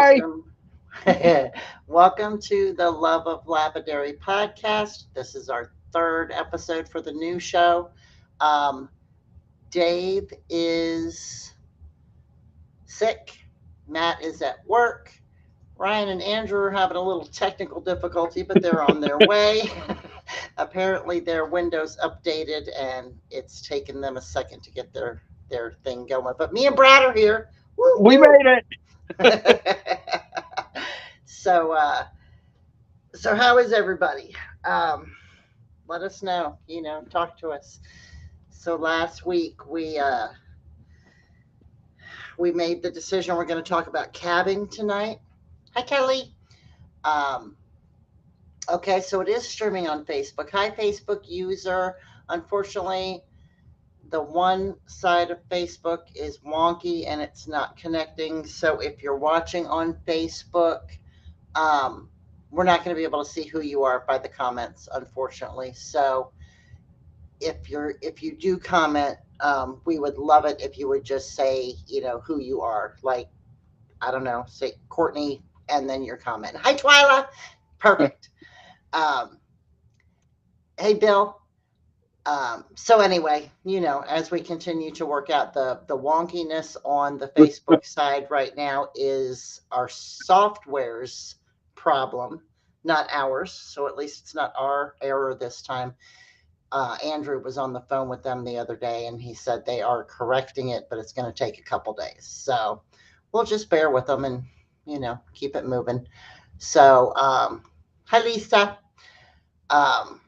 Hi. Welcome to the Love of Lapidary Podcast. This is our third episode for the new show. Um, Dave is sick. Matt is at work. Ryan and Andrew are having a little technical difficulty, but they're on their way. Apparently, their Windows updated, and it's taken them a second to get their thing going. But me and Brad are here. Woo We woo! made it. so, uh, so how is everybody? Um, Let us know. Talk to us. So last week we made the decision we're going to talk about cabbing tonight. Hi, Kelly. Um, okay, so it is streaming on Facebook. Hi, Facebook user. Unfortunately, the one side of Facebook is wonky and it's not connecting. So if you're watching on Facebook, um, we're not going to be able to see who you are by the comments, unfortunately. So if you do comment, we would love it if you would just say who you are. Like, I don't know, say Courtney and then your comment. Hi, Twyla. Perfect. Um, hey, Bill. So anyway, as we continue to work out the wonkiness on the Facebook side right now is our software's problem, not ours. So at least it's not our error this time. Andrew was on the phone with them the other day and he said they are correcting it, but it's going to take a couple days. So we'll just bear with them and, keep it moving. So, hi, Lisa. Um,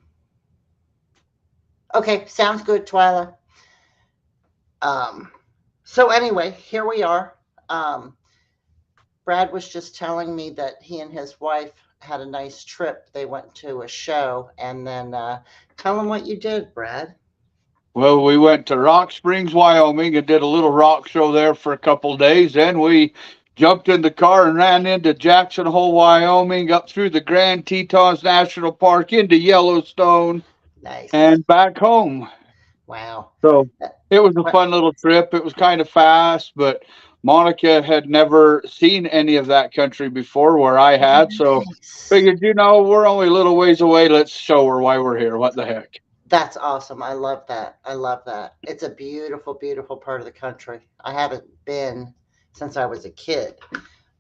okay, sounds good, Twyla. Um, so anyway, here we are. Um, Brad was just telling me that he and his wife had a nice trip. They went to a show, and then tell him what you did, Brad. Well, we went to Rock Springs, Wyoming, and did a little rock show there for a couple of days. Then we jumped in the car and ran into Jackson Hole, Wyoming, up through the Grand Tetons National Park, into Yellowstone, Nice. and back home. Wow. So Uh, it was a What? fun little trip. It was kind of fast, but Monica had never seen any of that country before where I had. So Nice. figured, we're only a little ways away. Let's show her why we're here. What the heck? That's awesome. I love that. I love that. It's a beautiful, beautiful part of the country. I haven't been since I was a kid,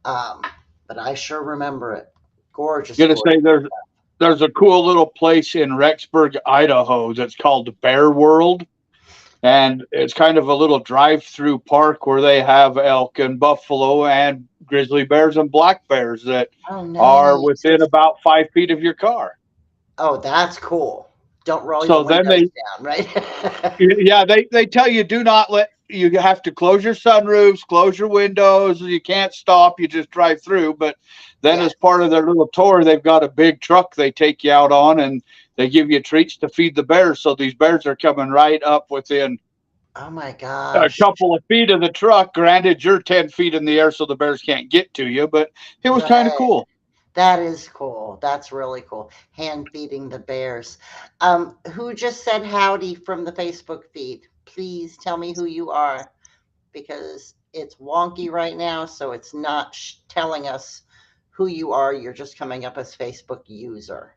um, but I sure remember it. Gorgeous, Gonna gorgeous. say there's a cool little place in Rexburg, Idaho that's called Bear World. And it's kind of a little drive-through park where they have elk and buffalo and grizzly bears and black bears that Oh, are nice. within about 5 feet of your car. Oh, that's cool. Don't roll your So then windows they, down, right? yeah, they tell you do not let you have to close your sunroofs, close your windows. You can't stop. You just drive through. But then, Yes. as part of their little tour, they've got a big truck they take you out on, and they give you treats to feed the bears. So these bears are coming right up within Oh my a gosh. couple of feet of the truck. Granted, you're 10 feet in the air, so the bears can't get to you. But it was kind of Right. cool. That is cool. That's really cool. Hand feeding the bears. Who just said howdy from the Facebook feed? Please tell me who you are because it's wonky right now, so it's not telling us who you are. You're just coming up as Facebook user.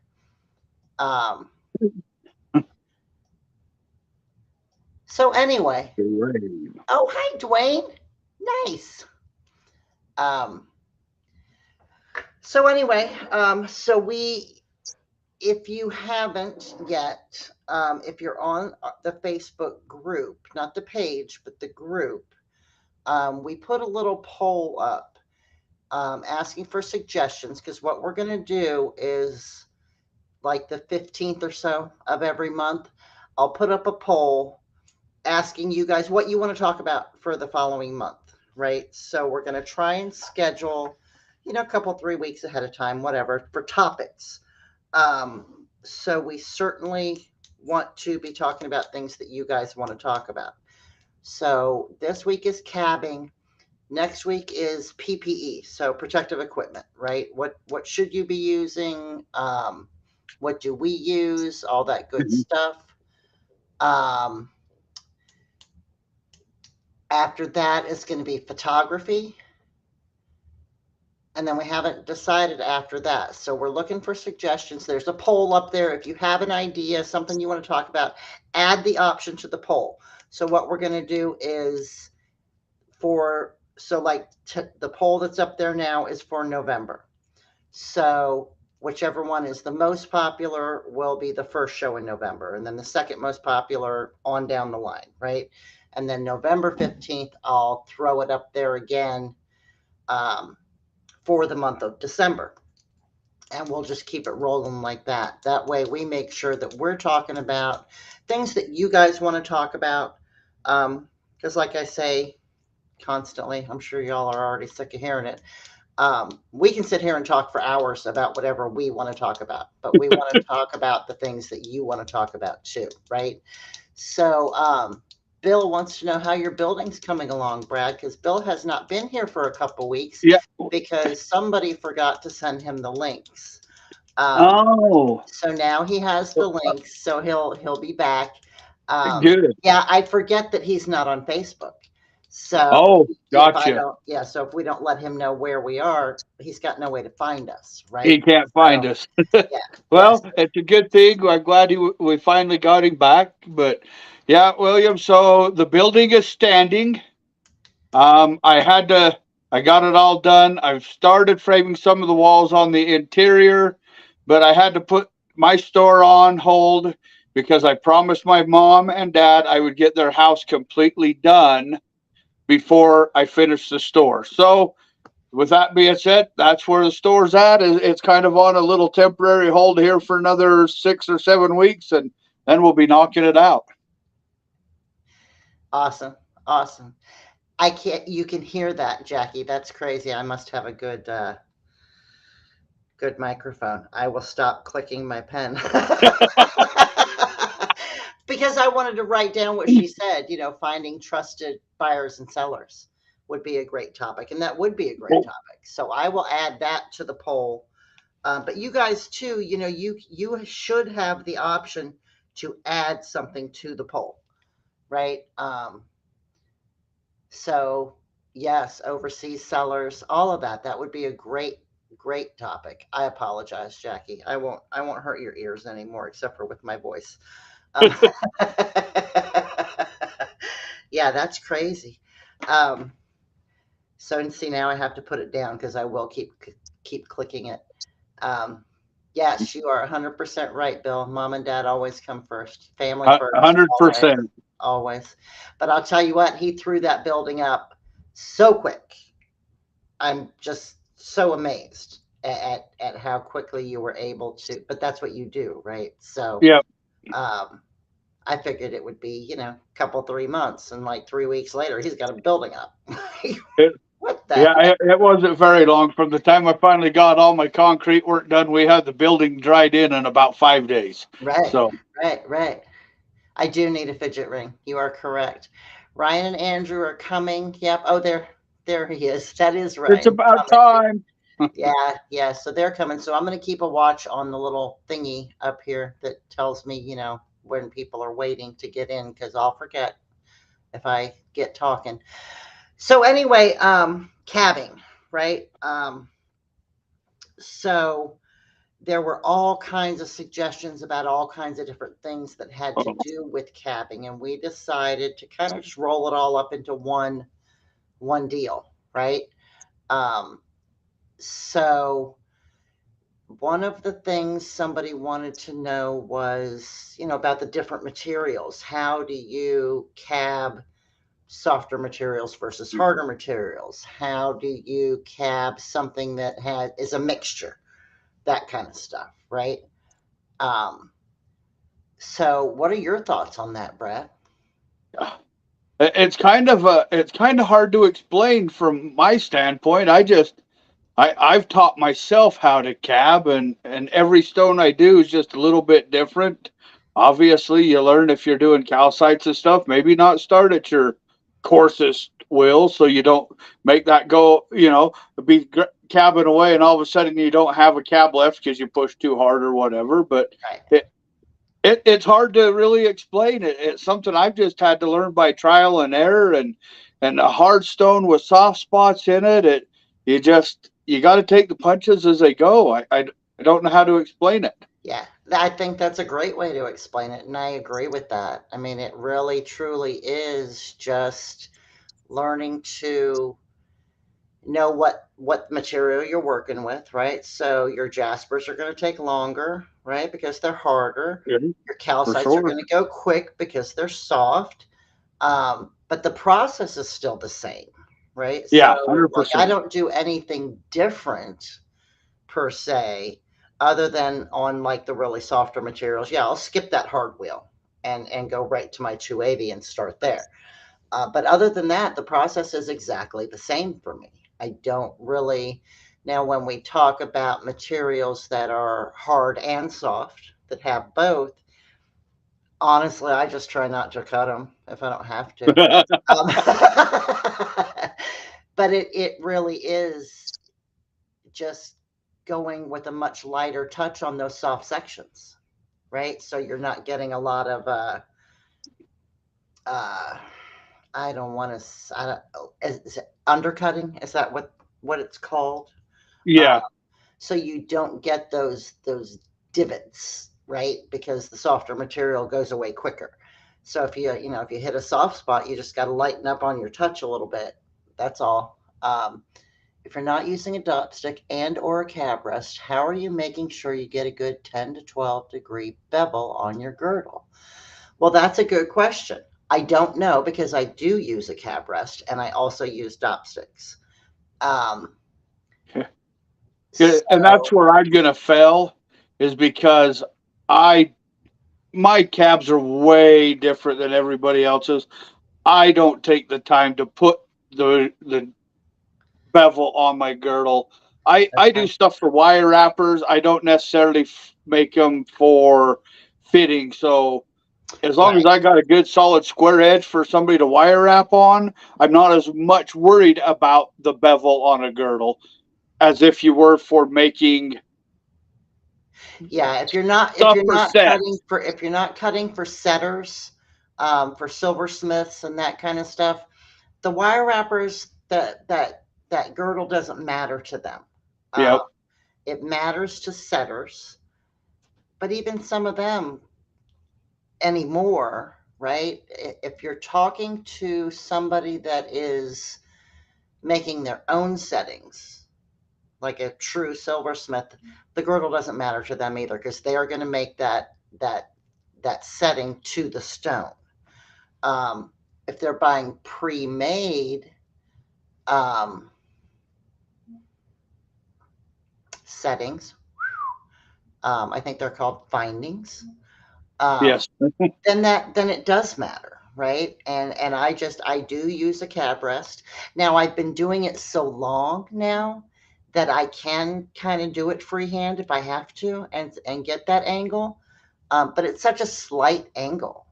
Um, so anyway, oh hi Dwayne, nice. Um, so anyway, so we if you haven't yet, if you're on the Facebook group, not the page, but the group, we put a little poll up asking for suggestions because what we're going to do is like the 15th or so of every month, I'll put up a poll asking you guys what you want to talk about for the following month, right? So we're going to try and schedule, a couple, 3 weeks ahead of time, whatever, for topics. So we certainly want to be talking about things that you guys want to talk about. So this week is cabbing. Next week is PPE, so protective equipment, right? What should you be using? What do we use? All that good stuff. Um, After that is going to be photography. And then we haven't decided after that. So we're looking for suggestions. There's a poll up there. If you have an idea, something you want to talk about, add the option to the poll. So what we're going to do is the poll that's up there now is for November. So whichever one is the most popular will be the first show in November, and then the second most popular on down the line, right? And then November 15th, I'll throw it up there again um, for the month of December. And we'll just keep it rolling like that. That way, we make sure that we're talking about things that you guys want to talk about. Because, like I say constantly, I'm sure y'all are already sick of hearing it. We can sit here and talk for hours about whatever we want to talk about, but we want to talk about the things that you want to talk about too, right? So, Bill wants to know how your building's coming along, Brad, because Bill has not been here for a couple weeks Yeah. because somebody forgot to send him the links. Oh, So now he has the links, so he'll be back. good. Yeah, I forget that he's not on Facebook. So Oh, if we don't let him know where we are, he's got no way to find us, right? He can't find us. Yeah, Well, yes. it's a good thing. I'm glad we finally got him back. But yeah, William, so the building is standing. I got it all done. I've started framing some of the walls on the interior, but I had to put my store on hold because I promised my mom and dad I would get their house completely done before I finished the store. So, with that being said, that's where the store's at. It's kind of on a little temporary hold here for another 6 or 7 weeks, and then we'll be knocking it out. Awesome. Awesome. I can't you can hear that, Jackie. That's crazy. I must have a good microphone. I will stop clicking my pen. Because I wanted to write down what she said, finding trusted buyers and sellers would be a great topic, and that would be a great topic. So I will add that to the poll. But you guys too, you should have the option to add something to the poll, right? So yes, overseas sellers, all of that. That would be a great topic. I apologize, Jackie. I won't hurt your ears anymore, except for with my voice. Um, yeah, that's crazy. Um, so and see now I have to put it down because I will keep clicking it. Um, yes, you are 100% right, Bill. Mom and dad always come first. Family first, always, 100%. always. But I'll tell you what, he threw that building up so quick. I'm just so amazed at how quickly you were able to. But that's what you do, right? So, Yeah. um, I figured it would be, a couple 3 months, and like 3 weeks later, he's got a building up. It, What the yeah, heck? it wasn't very long. From the time I finally got all my concrete work done, we had the building dried in about 5 days. Right, So right. I do need a fidget ring. You are correct. Ryan and Andrew are coming. Yep. Oh, there he is. That is it's Ryan about coming. time. Yeah. So they're coming. So I'm going to keep a watch on the little thingy up here that tells me, when people are waiting to get in, because I'll forget if I get talking. So anyway, cabbing, right? So there were all kinds of suggestions about all kinds of different things that had to do with cabbing, and we decided to kind of just roll it all up into one deal, right? Um, so one of the things somebody wanted to know was, about the different materials. How do you cab softer materials versus harder materials? How do you cab something that is a mixture? That kind of stuff, right? Um, so what are your thoughts on that, Brad? It's kind of hard to explain from my standpoint. I've taught myself how to cab, and every stone I do is just a little bit different. Obviously, you learn if you're doing calcites and stuff, maybe not start at your coarsest will, so you don't make that go, be cabbing away, and all of a sudden you don't have a cab left because you push too hard or whatever. But Right. it's hard to really explain it. It's something I've just had to learn by trial and error, and a hard stone with soft spots in it. You just you got to take the punches as they go. I don't know how to explain it. Yeah, I think that's a great way to explain it, and I agree with that. I mean, it really truly is just learning to know what material you're working with, right? So your jaspers are going to take longer, right? Because they're harder. Mhm. Your For calcites are sure. going to go quick because they're soft. But the process is still the same, right? Yeah, So like I 100%. don't do anything different per se, other than on like the really softer materials. Yeah, I'll skip that hard wheel and go right to my 280 and start there. But other than that, the process is exactly the same for me. I don't really. Now, when we talk about materials that are hard and soft, that have both, honestly, I just try not to cut them if I don't have to. Um, but it really is just going with a much lighter touch on those soft sections, right? So you're not getting a lot of uh, I don't want to. I don't. Is it undercutting? Is that what it's called? Uh, Yeah. so you don't get those divots, right? Because the softer material goes away quicker. So if you hit a soft spot, you just got to lighten up on your touch a little bit. That's all. If you're not using a dot stick and or a cab rest, how are you making sure you get a good 10 to 12 degree bevel on your girdle? Well, that's a good question. I don't know because I do use a cab rest and I also use dot sticks. Um, Yeah, and that's so where I'm gonna fail, is because I my cabs are way different than everybody else's. I don't take the time to put the bevel on my girdle. I do stuff for wire wrappers. I don't necessarily make them for fitting. So as long as right. I got a good solid square edge for somebody to wire wrap on, I'm not as much worried about the bevel on a girdle as if you were for making Yeah, if stuff you're for not cutting sets. for if you're not cutting for setters, for silversmiths and that kind of stuff, the wire wrappers that girdle doesn't matter to them. Um, Yep. it matters to setters, but even some of them anymore, right? If you're talking to somebody that is making their own settings, like a true silversmith, the girdle doesn't matter to them either because they are going to make that setting to the stone. Um, if they're buying pre-made um, settings, I think they're called findings. Um, Yes. then it does matter, right? And I do use a cab rest. Now I've been doing it so long now that I can kind of do it freehand if I have to and get that angle. But it's such a slight angle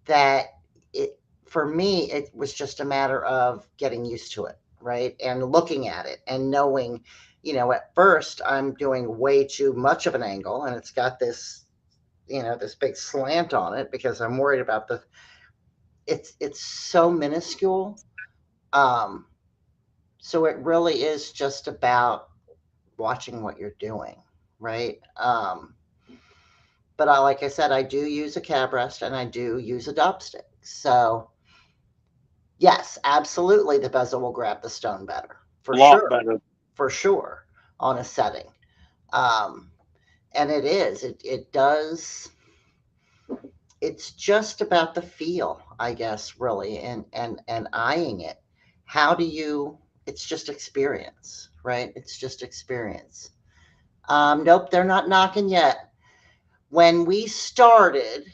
that it for me it was just a matter of getting used to it, right? And looking at it and knowing, at first I'm doing way too much of an angle and it's got this big slant on it because I'm worried about it's so minuscule. Um, so it really is just about watching what you're doing, right? But like I said, I do use a cab rest and I do use a dop stick. So yes, absolutely, the bezel will grab the stone better A lot sure, better. for sure on a setting. Um, and it does. It's just about the feel, I guess, really, and eyeing it. How do you? It's just experience, right? It's just experience. Nope, they're not knocking yet. When we started,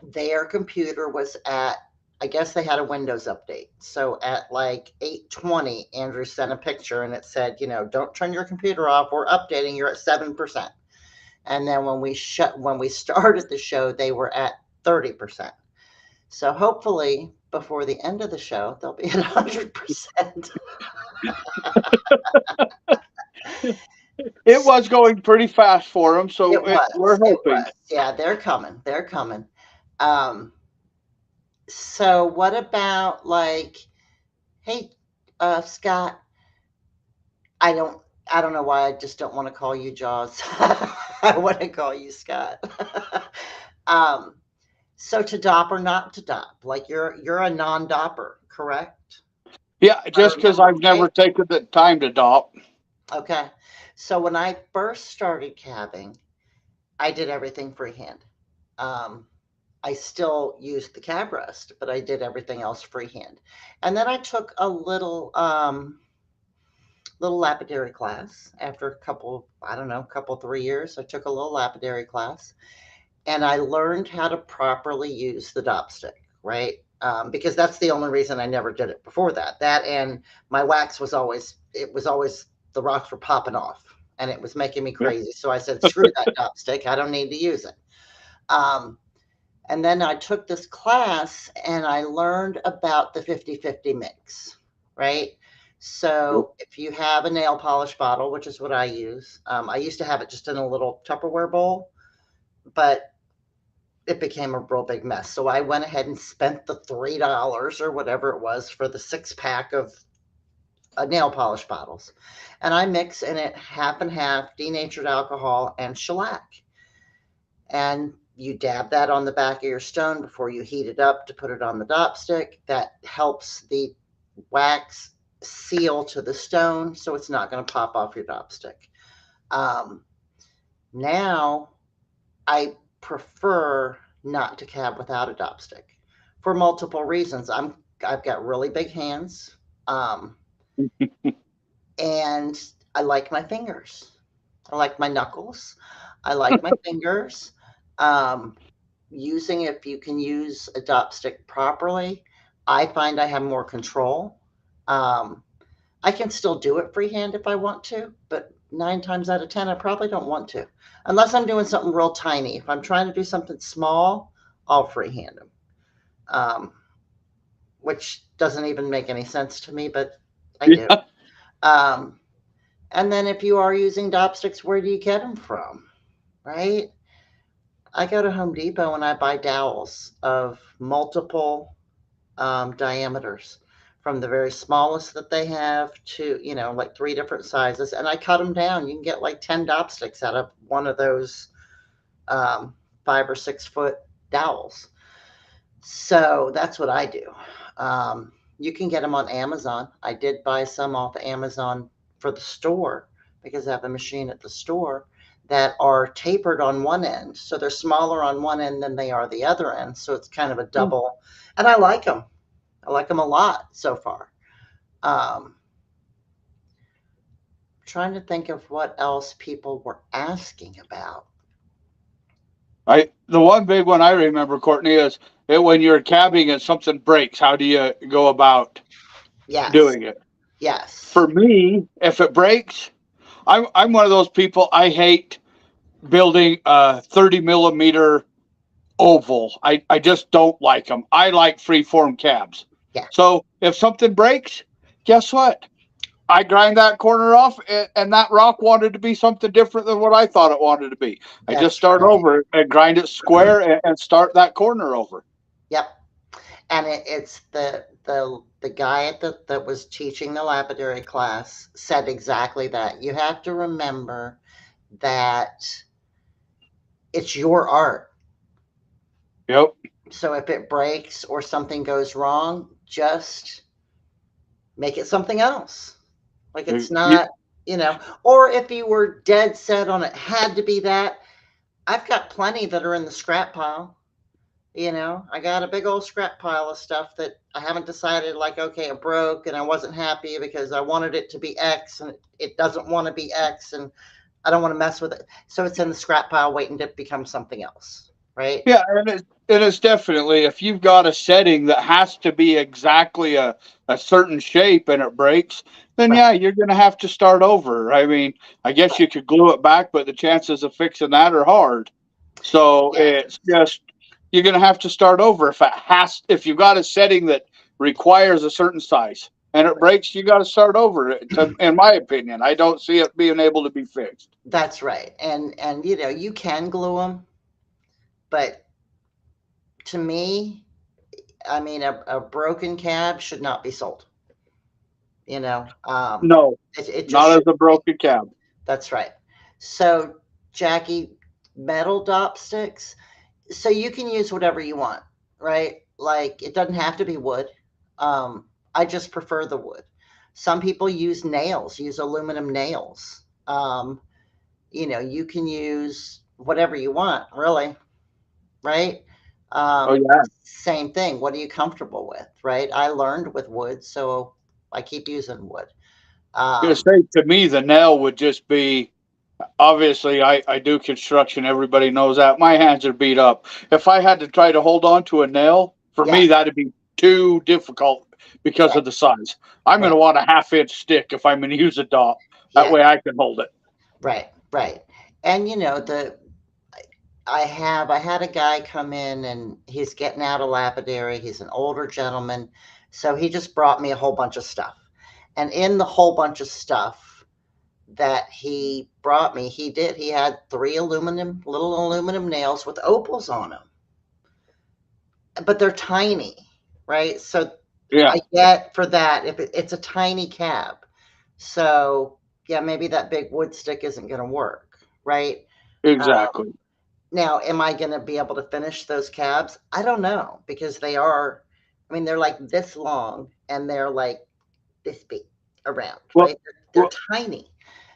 their computer was at. I guess they had a Windows update. So at like 8:20, Andrew sent a picture and it said, don't turn your computer off. We're updating. You're at 7%. And then when we started the show, they were at 30%. So hopefully before the end of the show, they'll be at 100%. It was going pretty fast for them, so we're It hoping. was. Yeah, they're coming. They're coming. Um, so what about like, hey, Scott, I don't I don't know why I just don't want to call you Jaws. I want to call you Scott. um, so to dop or not to dop, like you're a non-dopper, correct? Yeah, If I just because remember I've never right. taken the time to dop. Okay. So when I first started cabbing, I did everything freehand. Um, I still used the cab rest, but I did everything else freehand. And then I took a little lapidary class after a couple, I don't know, couple 3 years. I took a little lapidary class, and I learned how to properly use the dop stick, right? Because that's the only reason I never did it before that. That and my wax was always it was always the rocks were popping off, and it was making me Yeah. crazy. So I said, screw that dop stick. I don't need to use it. Um, and then I took this class and I learned about the 50-50 mix, right? Yep. So if you have a nail polish bottle, which is what I use, I used to have it just in a little Tupperware bowl, but it became a real big mess. So I went ahead and spent the $3 or whatever it was for the 6 pack of nail polish bottles. And I mix in it half and half denatured alcohol and shellac. And you dab that on the back of your stone before you heat it up to put it on the dop stick. That helps the wax seal to the stone so it's not going to pop off your dop stick. Um, now I prefer not to cab without a dop stick for multiple reasons. I've got really big hands, um, and I like my fingers. I like my knuckles. I like my fingers. Um, Using if you can use a dop stick properly, I find I have more control. Um, I can still do it freehand if I want to, but 9 times out of 10, I probably don't want to, unless I'm doing something real tiny. If I'm trying to do something small, I'll freehand them, um, which doesn't even make any sense to me, but I do. Yeah. Um, and then if you are using dop sticks, where do you get them from? Right? I go to Home Depot and I buy dowels of multiple diameters, from the very smallest that they have to, like 3 different sizes. And I cut them down. You can get like 10 dop sticks out of one of those um, 5 or 6 foot dowels. So that's what I do. You can get them on Amazon. I did buy some off Amazon for the store because I have a machine at the store that are tapered on one end. So they're smaller on one end than they are the other end. So it's kind of a double. And I like them. I like them a lot so far. Trying to think of what else people were asking about. The one big one I remember, Courtney, is when you're cabbing and something breaks, how do you go about Yes. doing it? Yes. For me, if it breaks, I'm one of those people. I hate building a 30 millimeter oval. I just don't like them. I like freeform cabs. Yeah. So if something breaks, guess what? I grind that corner off, and that rock wanted to be something different than what I thought it wanted to be. I just That's start right. over and grind it square and start that corner over. Yep. And it's the guy that was teaching the lapidary class said exactly that. You have to remember that it's your art. Yep. So if it breaks or something goes wrong, just make it something else. Like it's You, not, or if you were dead set on it had to be that, I've got plenty that are in the scrap pile. I got a big old scrap pile of stuff that I haven't decided, like, okay, it broke and I wasn't happy because I wanted it to be X and it doesn't want to be X and I don't want to mess with it. So it's in the scrap pile waiting to become something else. Right? Yeah, and it's definitely, if you've got a setting that has to be exactly a certain shape and it breaks, then Right. yeah, you're going to have to start over. I mean, I guess you could glue it back, but the chances of fixing that are hard. So Yeah. it's just, you're going to have to start over if you've got a setting that requires a certain size and it breaks, you got to start over. In my opinion, I don't see it being able to be fixed. That's right. And you can glue them, but to me, I mean, a broken cab should not be sold. You know, No, it just not as should. a broken cab. That's right. So, Jackie, metal dop sticks. So you can use whatever you want, right? Like it doesn't have to be wood. I just prefer the wood. Some people use nails, use aluminum nails. You can use whatever you want, really, right? Oh Um, yeah. Same thing. What are you comfortable with, right? I learned with wood, so I keep using wood. Gonna Um, say to me the nail would just be obviously I do construction, everybody knows that. My hands are beat up. If I had to try to hold on to a nail, for yeah, me that'd be too difficult because right, of the size. I'm right, gonna want a half-inch stick if I'm gonna use a dot. That yeah, way I can hold it. right, right. And the I had a guy come in and he's getting out of lapidary. He's an older gentleman. So he just brought me a whole bunch of stuff. And in the whole bunch of stuff that he brought me, he had three little aluminum nails with opals on them. But they're tiny, right? So Yeah, I get for that if it's a tiny cab. So yeah, maybe that big wood stick isn't going to work, right? exactly. Now, am I going to be able to finish those cabs? I don't know because I mean, they're like this long and they're like this big around, Well, right? They're well tiny.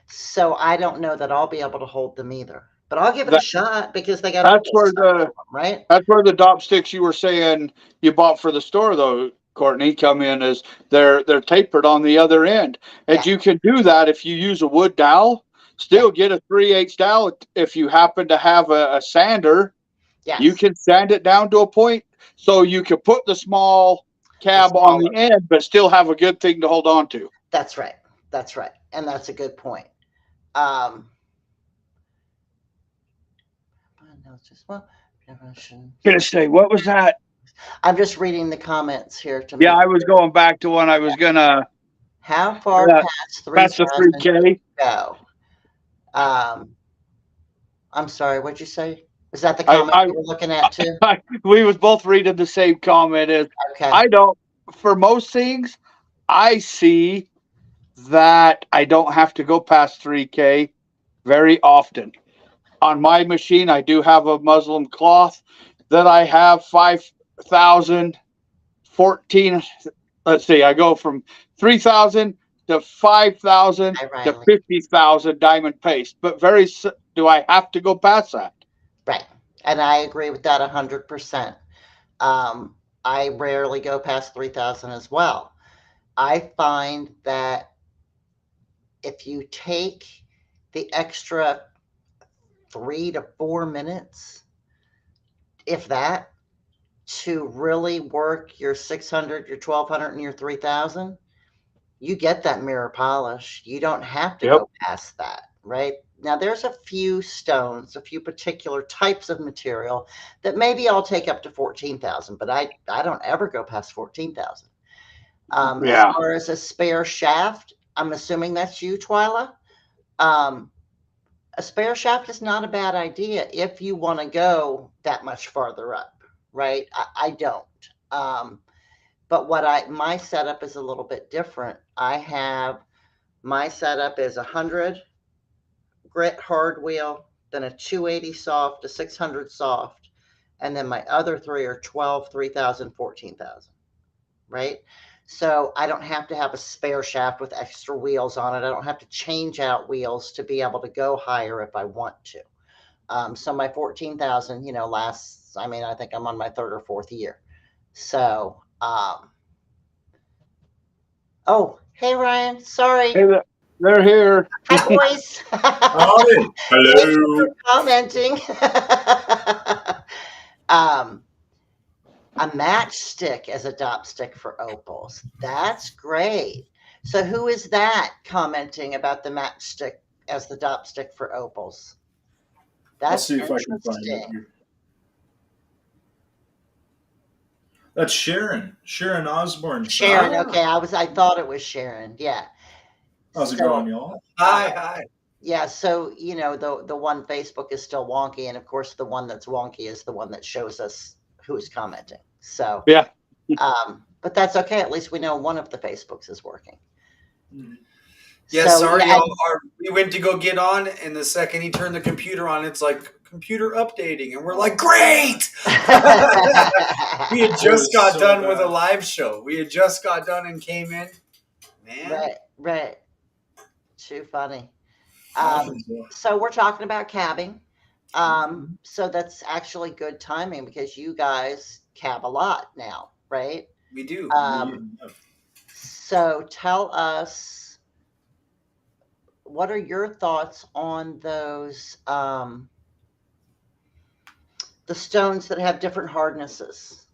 So I don't know that I'll be able to hold them either. But I'll give it a that, shot because they got a that's full where size the of them, right? That's where the dop sticks you were saying you bought for the store, though, Courtney, come in as they're tapered on the other end, and Yeah, you can do that if you use a wood dowel. yeah, Still get a 3/8 dowel if you happen to have a sander. You yes. can sand it down to a point so you can put the small The cab on smaller. the end, but still have a good thing to hold on to. That's right. That's right. And that's a good point. Um, no, it's just well, Gonna say, what was that? I'm just reading the comments here to Yeah, make I was sure. going back to one I was gonna How far uh, past pass the 3,000 can you 3K. go? Um, I'm sorry, what'd you say? Is that the I, comment I you were looking at too? we was both reading the same comment. Is Okay. I don't for most things I see that I don't have to go past 3K very often. On my machine, I do have a Muslim cloth that I have 5,000 14. Let's see, I go from 3,000 to 5,000 Hi, to Riley. 50,000 diamond paste. But do I have to go past that? Right. And I agree with that 100%. Um, I rarely go past 3,000 as well. I find that if you take the extra 3 to 4 minutes, if that, to really work your 600, your 1,200, and your 3,000, you get that mirror polish. You don't have to Yep. go past that, right? Now, there's a few stones, a few particular types of material that maybe I'll take up to 14,000, but I don't ever go past 14,000. As Yeah. far as a spare shaft, I'm assuming that's you, Twyla. Um, a spare shaft is not a bad idea if you want to go that much farther up, right? I don't. Um, but my setup is a little bit different. My setup is 100 grit hard wheel, then a 280 soft, a 600 soft, and then my other three are 12, 3,000, 14,000. Right? So I don't have to have a spare shaft with extra wheels on it. I don't have to change out wheels to be able to go higher if I want to. So my 14,000, lasts, I mean, I think I'm on my third or fourth year. So, oh, hey, Ryan, sorry. Hey, they're here. Hi, boys. Howdy. Thank you for Hello. commenting. um, a matchstick as a dop stick for opals. That's great. So who is that commenting about the matchstick as the dop stick for opals? I'll That's see if I can find it interesting. here. That's Sharon. Sharon Osborne. Sharon, Ah, okay, I thought it was Sharon. Yeah. how's it So going, y'all? Hi. yeah, so the one Facebook is still wonky, and of course the one that's wonky is the one that shows us who's commenting. So Yeah. but that's okay. At least we know one of the Facebooks is working. Mhm. Yes, So, sorry, yeah, y'all. We went to go get on, and the second he turned the computer on, it's like computer updating, and we're like, great! We had It just was got so done with a bad. live show. We had just got done and came in. Man, right. Too funny. Happens, though. So we're talking about cabbing. So that's actually good timing because you guys cab a lot now, right? we do. Yeah. So tell us, what are your thoughts on those the stones that have different hardnesses,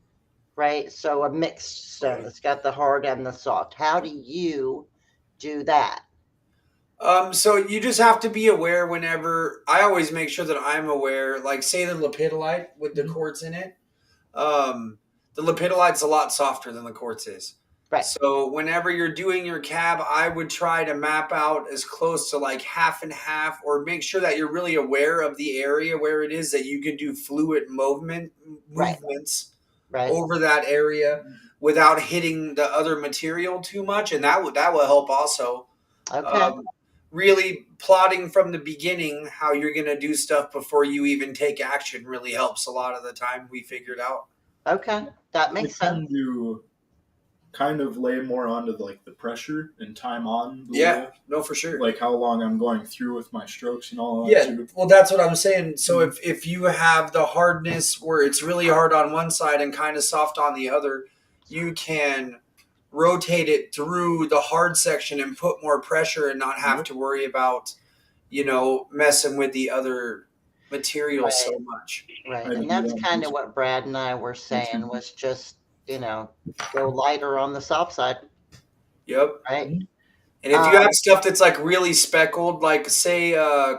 right? So a mixed stone that's got the hard and the soft. How do you do that? So you just have to be aware whenever. I always make sure that I'm aware. Like, say the lepidolite with the Mhm. quartz in it. The lepidolite's a lot softer than the quartz is. Right. So whenever you're doing your cab, I would try to map out as close to like half and half, or make sure that you're really aware of the area where it is, that you can do fluid Right. movements Right. over that area without hitting the other material too much, and that will help also. Okay. Really plotting from the beginning how you're going to do stuff before you even take action really helps a lot of the time, we figured out. Okay. That I makes tend sense. to kind of lay more onto the pressure and time on the Yeah, wheel. no, for sure. Like how long I'm going through with my strokes and all that Yeah, too. well, that's what I'm saying. So if you have the hardness where it's really hard on one side and kind of soft on the other, you can rotate it through the hard section and put more pressure and not have Yep. to worry about, messing with the other material so Right. much. Right. I And do that's that kind of too. what Brad and I were saying was just, go lighter on the soft side, Yep. right? And if you Um, have stuff that's like really speckled, like say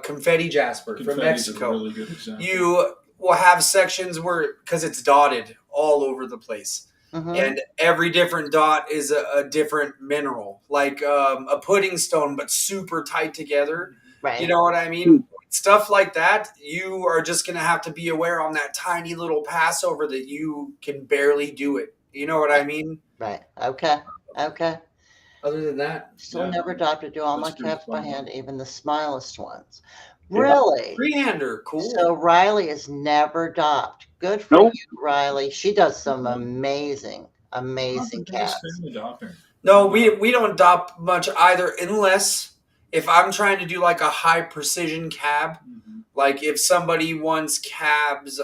confetti jasper from Confetti's a Mexico, really good example. you will have sections where, because it's dotted all over the place, mhm. and every different dot is a different mineral, like a pudding stone, but super tight together. Right. You know what I mean? Stuff like that, you are just going to have to be aware on that tiny little passover that you can barely do it. You know what I mean? Right. Okay. Other than that, Still Yeah. never got to do all my That's pretty cabs by fun. hand, even the smilest ones. Yeah. Really? freehander, cool. So Riley is never docked. Good for Nope. you, Riley. She does some amazing I'm not the biggest cabs. fan of dopping. No, we don't dop much either, unless if I'm trying to do like a high precision cab, like if somebody wants cabs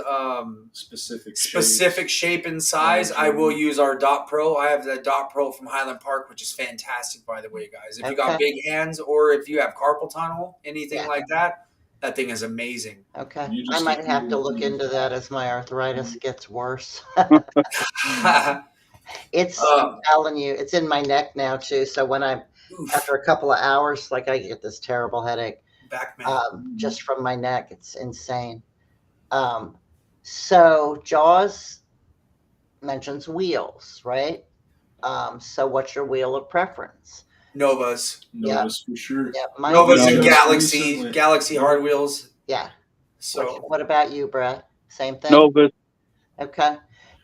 specific shape and size, I will use our Dot Pro. I have the Dot Pro from Highland Park, which is fantastic, by the way, guys. If you got Okay. big hands, or if you have carpal tunnel, anything Yeah. like that, that thing is amazing. Okay. You I just might have to do- look into that as my arthritis gets worse. It's, I'm telling you, it's in my neck now too. So when after a couple of hours, like I get this terrible headache Back man. just from my neck. It's insane. So Jaws mentions wheels, right? So what's your wheel of preference? Novas. Novas for sure. Yeah, Novas and Novas Galaxy. recently. Galaxy hard wheels. Yeah. So What about you, Brett? Same thing? Novus. Okay.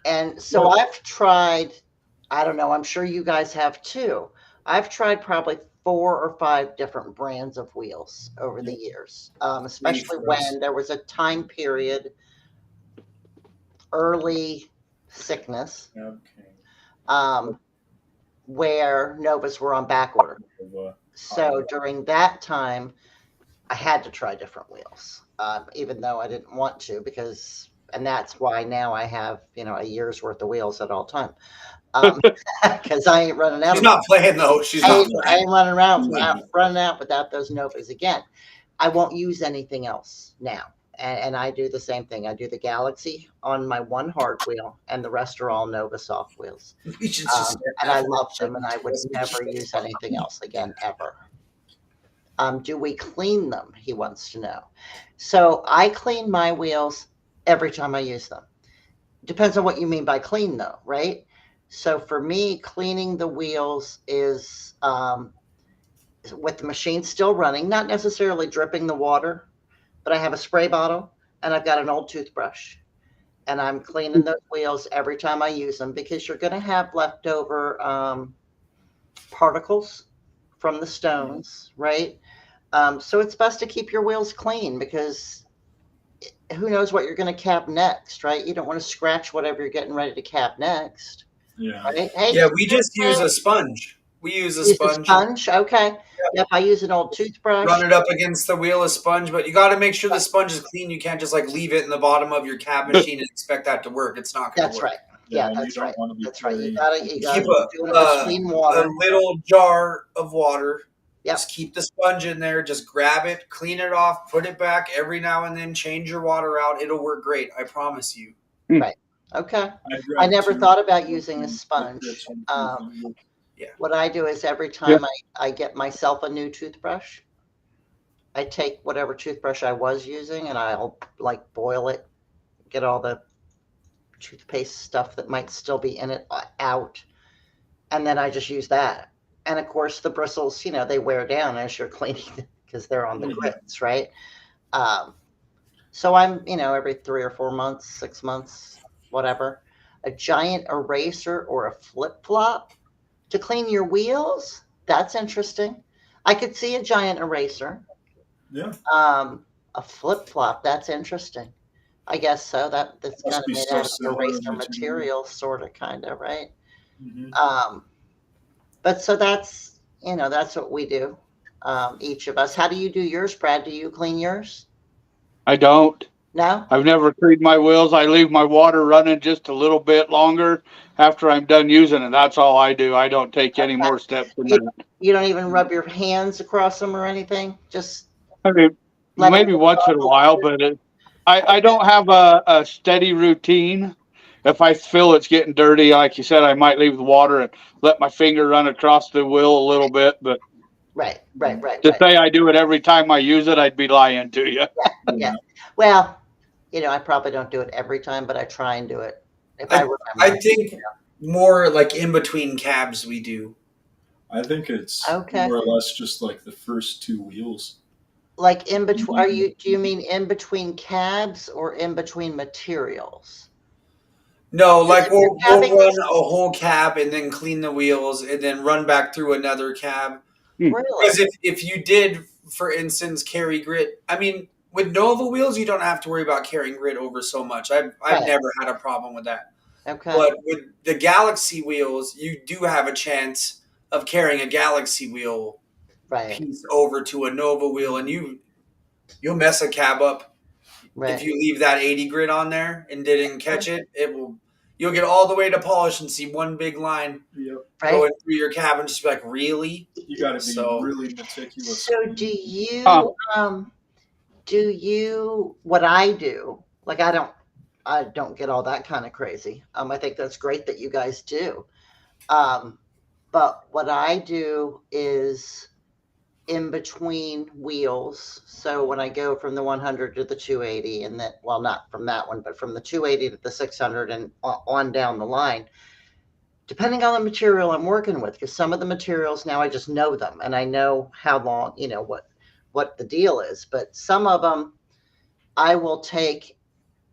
And so I've tried, I don't know, I'm sure you guys have too. I've tried probably 4 or 5 different brands of wheels over the years, especially when there was a time period, early sickness, where Novas were on back order. So during that time, I had to try different wheels, even though I didn't want to, and that's why now I have, a year's worth of wheels at all time. Because I ain't running out. She's not playing though. I ain't running around, running out without those Novas again. I won't use anything else now. And I do the same thing. I do the Galaxy on my one hard wheel, and the rest are all Nova soft wheels. And I love them, and I would never use anything else again, ever. Do we clean them? He wants to know. So I clean my wheels every time I use them. Depends on what you mean by clean, though, right? So for me, cleaning the wheels is with the machine still running, not necessarily dripping the water, but I have a spray bottle and I've got an old toothbrush. And I'm cleaning those wheels every time I use them, because you're going to have leftover particles from the stones, right? So it's best to keep your wheels clean because who knows what you're going to cap next, right? You don't want to scratch whatever you're getting ready to cap next, Yeah. right? Hey, Yeah, we just use a sponge. We use a use a sponge. sponge. Okay. Yep. I use an old toothbrush. Run it up against the wheel, a sponge, but you got to make sure the sponge is clean. You can't just like leave it in the bottom of your cab machine and expect that to work. It's not going to That's work. right. Yeah, you that's don't right. want to be That's right. You pouring- gotta Keep do it with clean water. a little jar of water. Yep. Just keep the sponge in there. Just grab it, clean it off, put it back every now and then. Change your water out. It'll work great. I promise you. Okay. I never thought about using a sponge. What I do is every time I get myself a new toothbrush, I take whatever toothbrush I was using and I'll like boil it, get all the toothpaste stuff that might still be in it out, and then I just use that. And of course, the bristles, they wear down as you're cleaning because they're on the grits, right? So I'm, every 3 or 4 months, 6 months, whatever, a giant eraser or a flip flop to clean your wheels. That's interesting. I could see a giant eraser. Yeah. A flip flop. That's interesting. I guess so. That's kind of made out of eraser material, sort of, kind of, right? Mm-hmm. But so that's what we do. Each of us. How do you do yours, Brad? Do you clean yours? I don't. No? I've never cleaned my wheels. I leave my water running just a little bit longer after I'm done using it. That's all I do. I don't take any more steps than that. You don't even rub your hands across them or anything? Just I mean, maybe once in a while, but I don't have a steady routine. If I feel it's getting dirty, like you said, I might leave the water and let my finger run across the wheel a little bit. But right. to say I do it every time I use it, I'd be lying to you. Yeah. Well, I probably don't do it every time, but I try and do it if I remember. I think more like in between cabs we do. I think it's Okay. more or less just like the first 2 wheels. Like in between, do you mean in between cabs or in between materials? No, like we'll cabbing run is- a whole cab and then clean the wheels and then run back through another cab. Really? Because if you did, for instance, carry grit, I mean, with Nova wheels, you don't have to worry about carrying grit over so much. I've Right. never had a problem with that. Okay. But with the Galaxy wheels, you do have a chance of carrying a Galaxy wheel Right. piece over to a Nova wheel, and you'll mess a cab up. Right. If you leave that 80 grit on there and didn't catch it, you'll get all the way to polish and see one big line Yep. Right. going through your cab and just be like, really? You got to be So- really meticulous. So do you what I do, like I don't get all that kind of crazy. I think that's great that you guys do. But what I do is in between wheels. So when I go from the 100 to the 280 and that, well, not from that one, but from the 280 to the 600 and on down the line, depending on the material I'm working with, because some of the materials now I just know them and I know how long, what the deal is. But some of them I will take,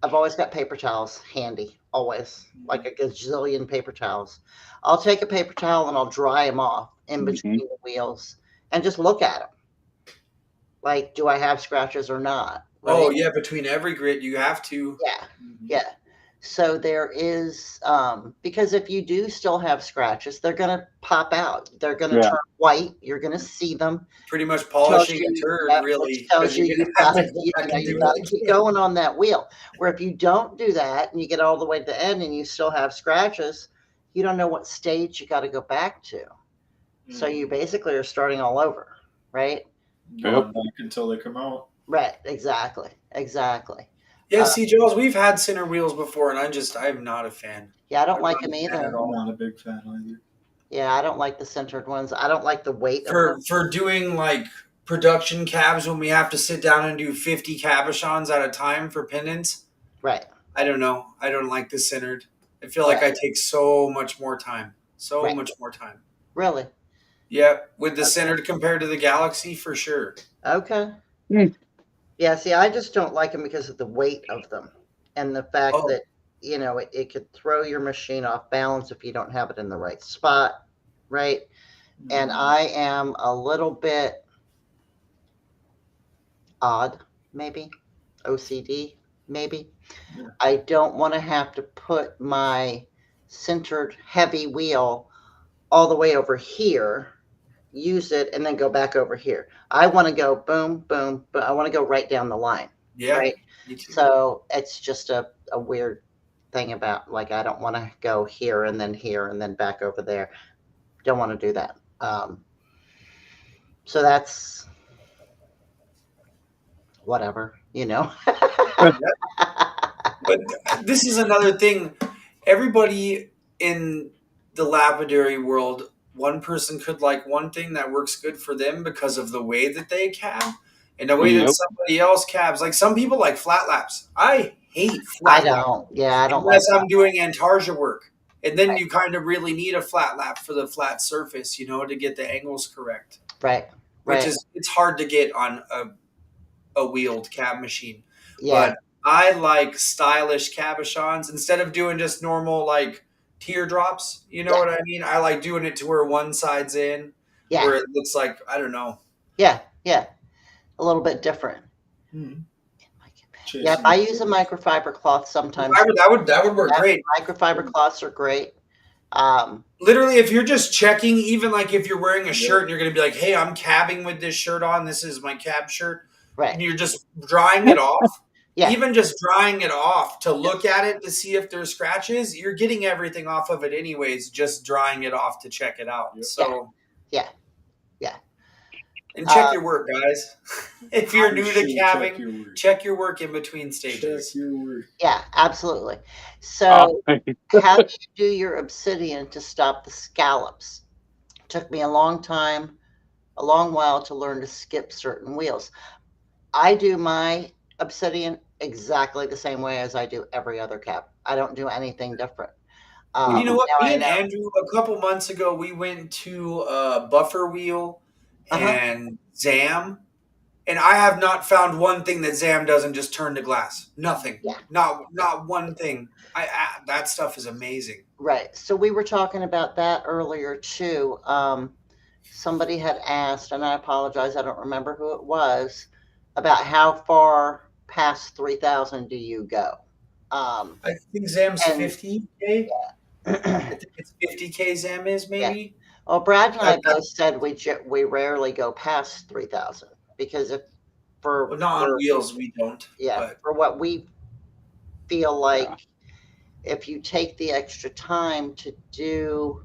I've always got paper towels handy, always, like a gazillion paper towels. I'll take a paper towel and I'll dry them off in between the wheels and just look at them. Like, do I have scratches or not? Right? Oh, yeah, between every grit, you have to. Yeah. So there is, because if you do still have scratches, they're going to pop out. They're going to turn white. You're going to see them. Pretty much polishing Tells a you- turd, that really. tells you You're you've gonna got have to, go back and do you got to it. keep going on that wheel. Where if you don't do that and you get all the way to the end and you still have scratches, you don't know what stage you got to go back to. So you basically are starting all over, right? Going back until they come out. Right. Exactly. Yeah, see, Jules, we've had center wheels before, and I'm not a fan. Yeah, I don't I'm like not them a fan either. at all. I'm not a big fan either. Yeah, I don't like the centered ones. I don't like the weight of them. For doing like production cabs when we have to sit down and do 50 cabochons at a time for pendants, Right. I don't know. I don't like the centered. I feel like I take so much more time. Much more time. Really? Yeah, with the centered compared to the Galaxy, for sure. Okay. Hmm. Yeah, see, I just don't like them because of the weight of them and the fact that, it could throw your machine off balance if you don't have it in the right spot, right? and I am a little bit odd, maybe OCD, maybe. Yeah. I don't want to have to put my centered heavy wheel all the way over here, use it, and then go back over here. I want to go boom, boom, but I want to go right down the line. Yeah. Right. Me too. So it's just a weird thing about, like, I don't want to go here and then back over there. Don't want to do that. So that's whatever, you know. But this is another thing. Everybody in the lapidary world, one person could like one thing that works good for them because of the way that they cab and the way that Yep. somebody else cabs. Like some people like flat laps. I hate I flat laps don't. Yeah, I don't like unless I'm doing Antarja work. And then you kind of really need a flat lap for the flat surface, you know, to get the angles correct. right. Which Right. is it's hard to get on a wheeled cab machine. Yeah. But I like stylish cabochons instead of doing just normal like teardrops. You know Yeah. what I mean? I like doing it to where one side's in, Yeah. where it looks like I don't know. Yeah. Yeah. A little bit different. Mhm. Yep. Chasing I it. use a microfiber cloth sometimes. That would work Yeah. great. Microfiber cloths are great. Literally, if you're just checking, even like if you're wearing a Yeah. shirt and you're going to be like, "Hey, I'm cabbing with this shirt on. This is my cab shirt," and Right. you're just drying it off. Yeah. Even just drying it off to look at it to see if there's scratches, you're getting everything off of it anyways, just drying it off to check it out. Yeah. So Yeah. Yeah. and check your work, guys. If you're new to Check cabbing, your work. check your work in between stages. Check your work. Yeah. Absolutely. So, Oh, how do you do your obsidian to stop the scallops? Took me a long while to learn to skip certain wheels. I do my obsidian exactly the same way as I do every other cab. I don't do anything different. Well, you know what? Now Me I and know. Andrew, a couple months ago, we went to Buffer Wheel Uh-huh. and Zam. And I have not found one thing that Zam doesn't just turn to glass. Nothing. Yeah. Not one thing. That stuff is amazing. Right. So we were talking about that earlier too. Somebody had asked, and I apologize, I don't remember who it was, about how far past 3,000 do you go? I think Zam's And- 50K. I think it's 50K Zam is maybe. Well, Brad and I I- both said we rarely go past 3,000 because if for Well, not on wheels, we don't. yeah, But for what we feel like, if you take the extra time to do,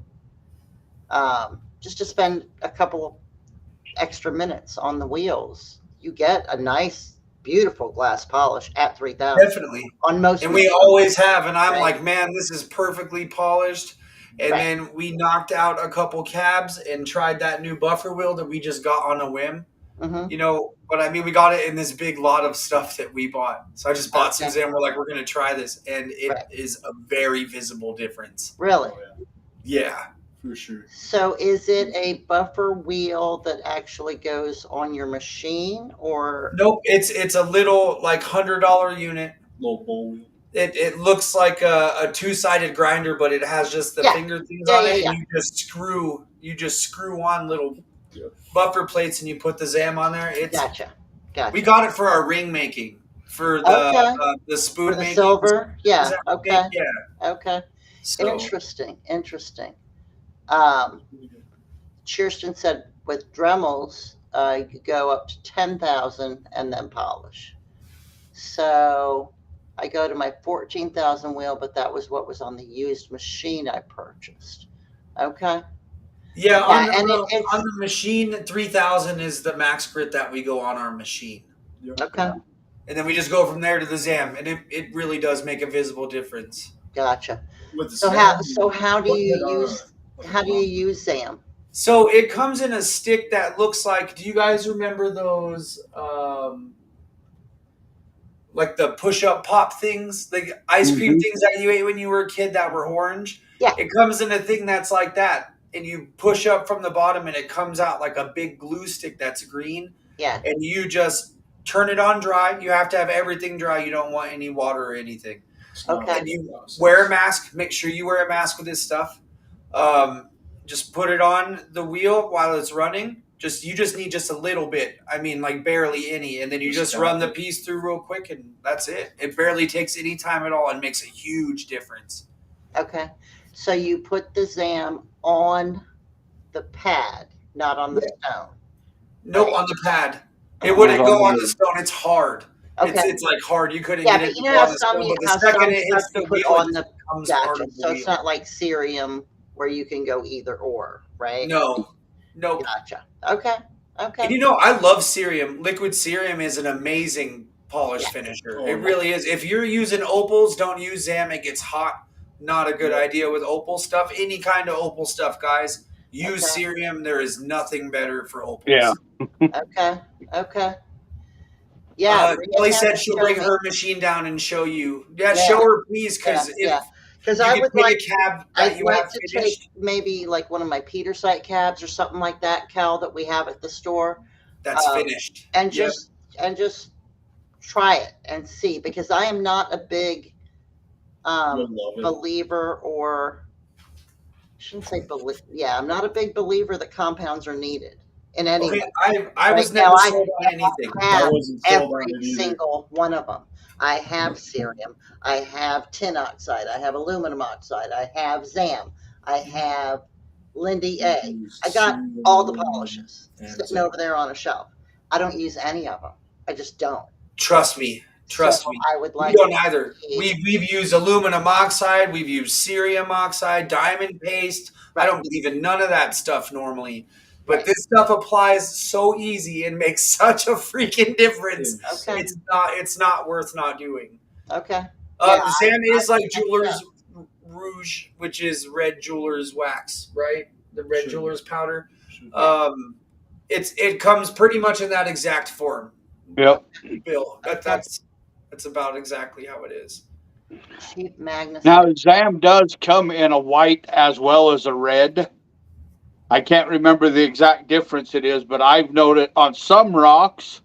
just to spend a couple extra minutes on the wheels, you get a nice, beautiful glass polish at 3,000 definitely. on most. And we wheels. always have. And I'm Right. like, man, this is perfectly polished. And Right. then we knocked out a couple cabs and tried that new buffer wheel that we just got on a whim. Mhm. You know, but I mean, we got it in this big lot of stuff that we bought. So I just bought some Okay. Zam. We're like, we're going to try this. And it is Right. a very visible difference. Really? Oh, yeah, Yeah. for sure. So is it a buffer wheel that actually goes on your machine, or Nope. It's a little like $100 unit. Little bowl wheel. It looks like a two-sided grinder, but it has just the Yeah. finger things Yeah, on yeah, it, yeah. and you just screw on little Yeah. buffer plates, and you put the Zam on there. It's gotcha? we got it for our ring making, for the Okay. the spoon For the making. silver? Yeah. Is that Okay. right? Yeah. Okay. So Interesting. Kirsten said with Dremels, you could go up to 10,000 and then polish. So I go to my 14,000 wheel, but that was what was on the used machine I purchased. Okay. yeah, on, and the, it's- on the machine, 3,000 is the max grit that we go on our machine, Yeah. Okay. and then we just go from there to the Zam, and it really does make a visible difference. Gotcha. With the So Zam, how do put you it on use a- how do you use Zam? So it comes in a stick that looks like. Do you guys remember those? Like the push-up pop things, like ice cream Mhm. things that you ate when you were a kid that were orange. Yeah. It comes in a thing that's like that, and you push up from the bottom, and it comes out like a big glue stick that's green, Yeah. and you just turn it on dry. You have to have everything dry. You don't want any water or anything. It's not Okay. And you process. wear a mask. Make sure you wear a mask with this stuff. just put it on the wheel while it's running. You just need just a little bit. I mean, like barely any, and then you just run the piece through real quick, and that's it. It barely takes any time at all, and makes a huge difference. Okay. So you put the ZAM on the pad, not on the stone. Nope, on the pad. It wouldn't go on the stone. It's hard. Okay. It's like hard. You couldn't Yeah, get but it you know how on the some stone. you But the how some second it hits stuff the you put wheel, on it the becomes part gotcha. of the So wheel. it's not like cerium where you can go either or, right? No. Nope. Gotcha. Okay. Okay. And I love cerium. Liquid cerium is an amazing polish finisher. Oh, It really is. If you're using opals, don't use ZAM. It gets hot. Not a good idea with opal stuff. Any kind of opal stuff, guys. Use cerium. There is nothing better for opals. Yeah. Okay. Yeah. Kelly said she'll bring her machine down and show you. Yeah, show her, please, because Because you I can would take like, a cab that I'd you like have to finished. take maybe like one of my Peter site cabs or something like that, Cal, that we have at the store, That's finished. and just try it and see, because I am not a big believer, or I shouldn't say I'm not a big believer that compounds are needed in any way. I was never sold on anything. I have every single one of them. I have cerium. I have tin oxide. I have aluminum oxide. I have ZAM. I have Lindy A. I got all the polishes sitting over there on a shelf. I don't use any of them. I just don't. Trust me. I would like. We don't either. We've used aluminum oxide. We've used cerium oxide, diamond paste. I don't believe in none of that stuff normally. But this stuff applies so easy and makes such a freaking difference. Okay. It's not worth not doing. Okay. ZAM is like Jeweler's Rouge, which is red jeweler's wax, right? The red jeweler's powder. It comes pretty much in that exact form. Yep. Bill, that's about exactly how it is. Cheap Magnus. Now, ZAM does come in a white as well as a red. I can't remember the exact difference it is, but I've noted on some rocks,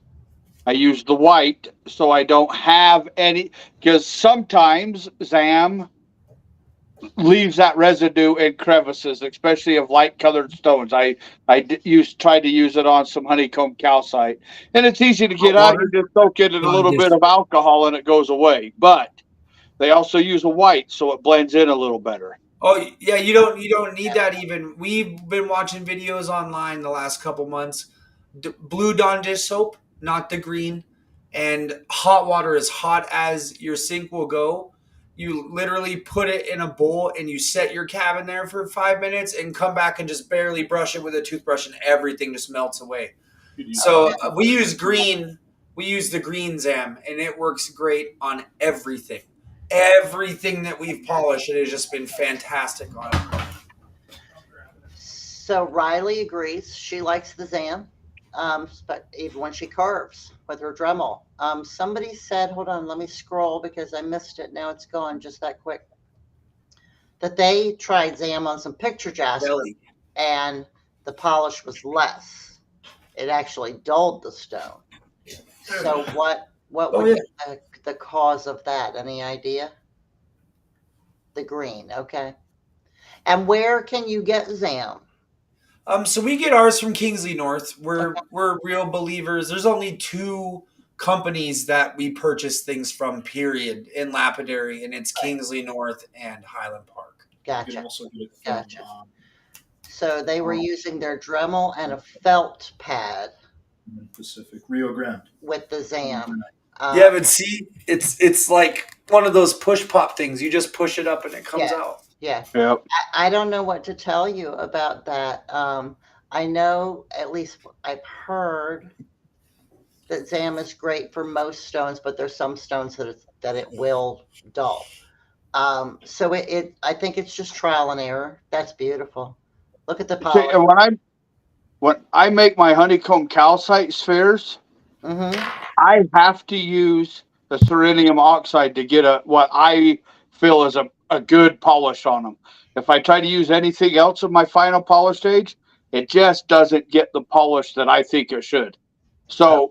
I use the white so I don't have any, because sometimes ZAM leaves that residue in crevices, especially of light colored stones. I tried to use it on some honeycomb calcite, and it's easy to get out. You just soak it in a little bit of alcohol and it goes away. But they also use a white so it blends in a little better. Oh yeah, you don't need that even. We've been watching videos online the last couple months. Blue Dawn dish soap, not the green, and hot water as hot as your sink will go. You literally put it in a bowl and you set your cab in there for 5 minutes and come back and just barely brush it with a toothbrush and everything just melts away. So we use green. We use the green ZAM and it works great on everything. Everything that we've polished, it has just been fantastic on it. So Riley agrees. She likes the ZAM, but even when she carves with her Dremel. Somebody said, hold on, let me scroll because I missed it. Now it's gone just that quick. That they tried ZAM on some picture jasper and the polish was less. It actually dulled the stone. So what would be the cause of that? Any idea? The green, okay. And where can you get ZAM? So we get ours from Kingsley North. We're real believers. There's only 2 companies that we purchase things from, period, in Lapidary, and it's Kingsley North and Highland Park. Gotcha. So they were using their Dremel and a felt pad. Pacific Rio Grande with the ZAM. Yeah, but see, it's like one of those push pop things. You just push it up and it comes out. Yeah. Yep. I don't know what to tell you about that. I know, at least I've heard that ZAM is great for most stones, but there's some stones that it will dull. So I think it's just trial and error. That's beautiful. Look at the polish. See, when I make my honeycomb calcite spheres, I have to use the cerium oxide to get what I feel is a good polish on them. If I try to use anything else in my final polish stage, it just doesn't get the polish that I think it should. So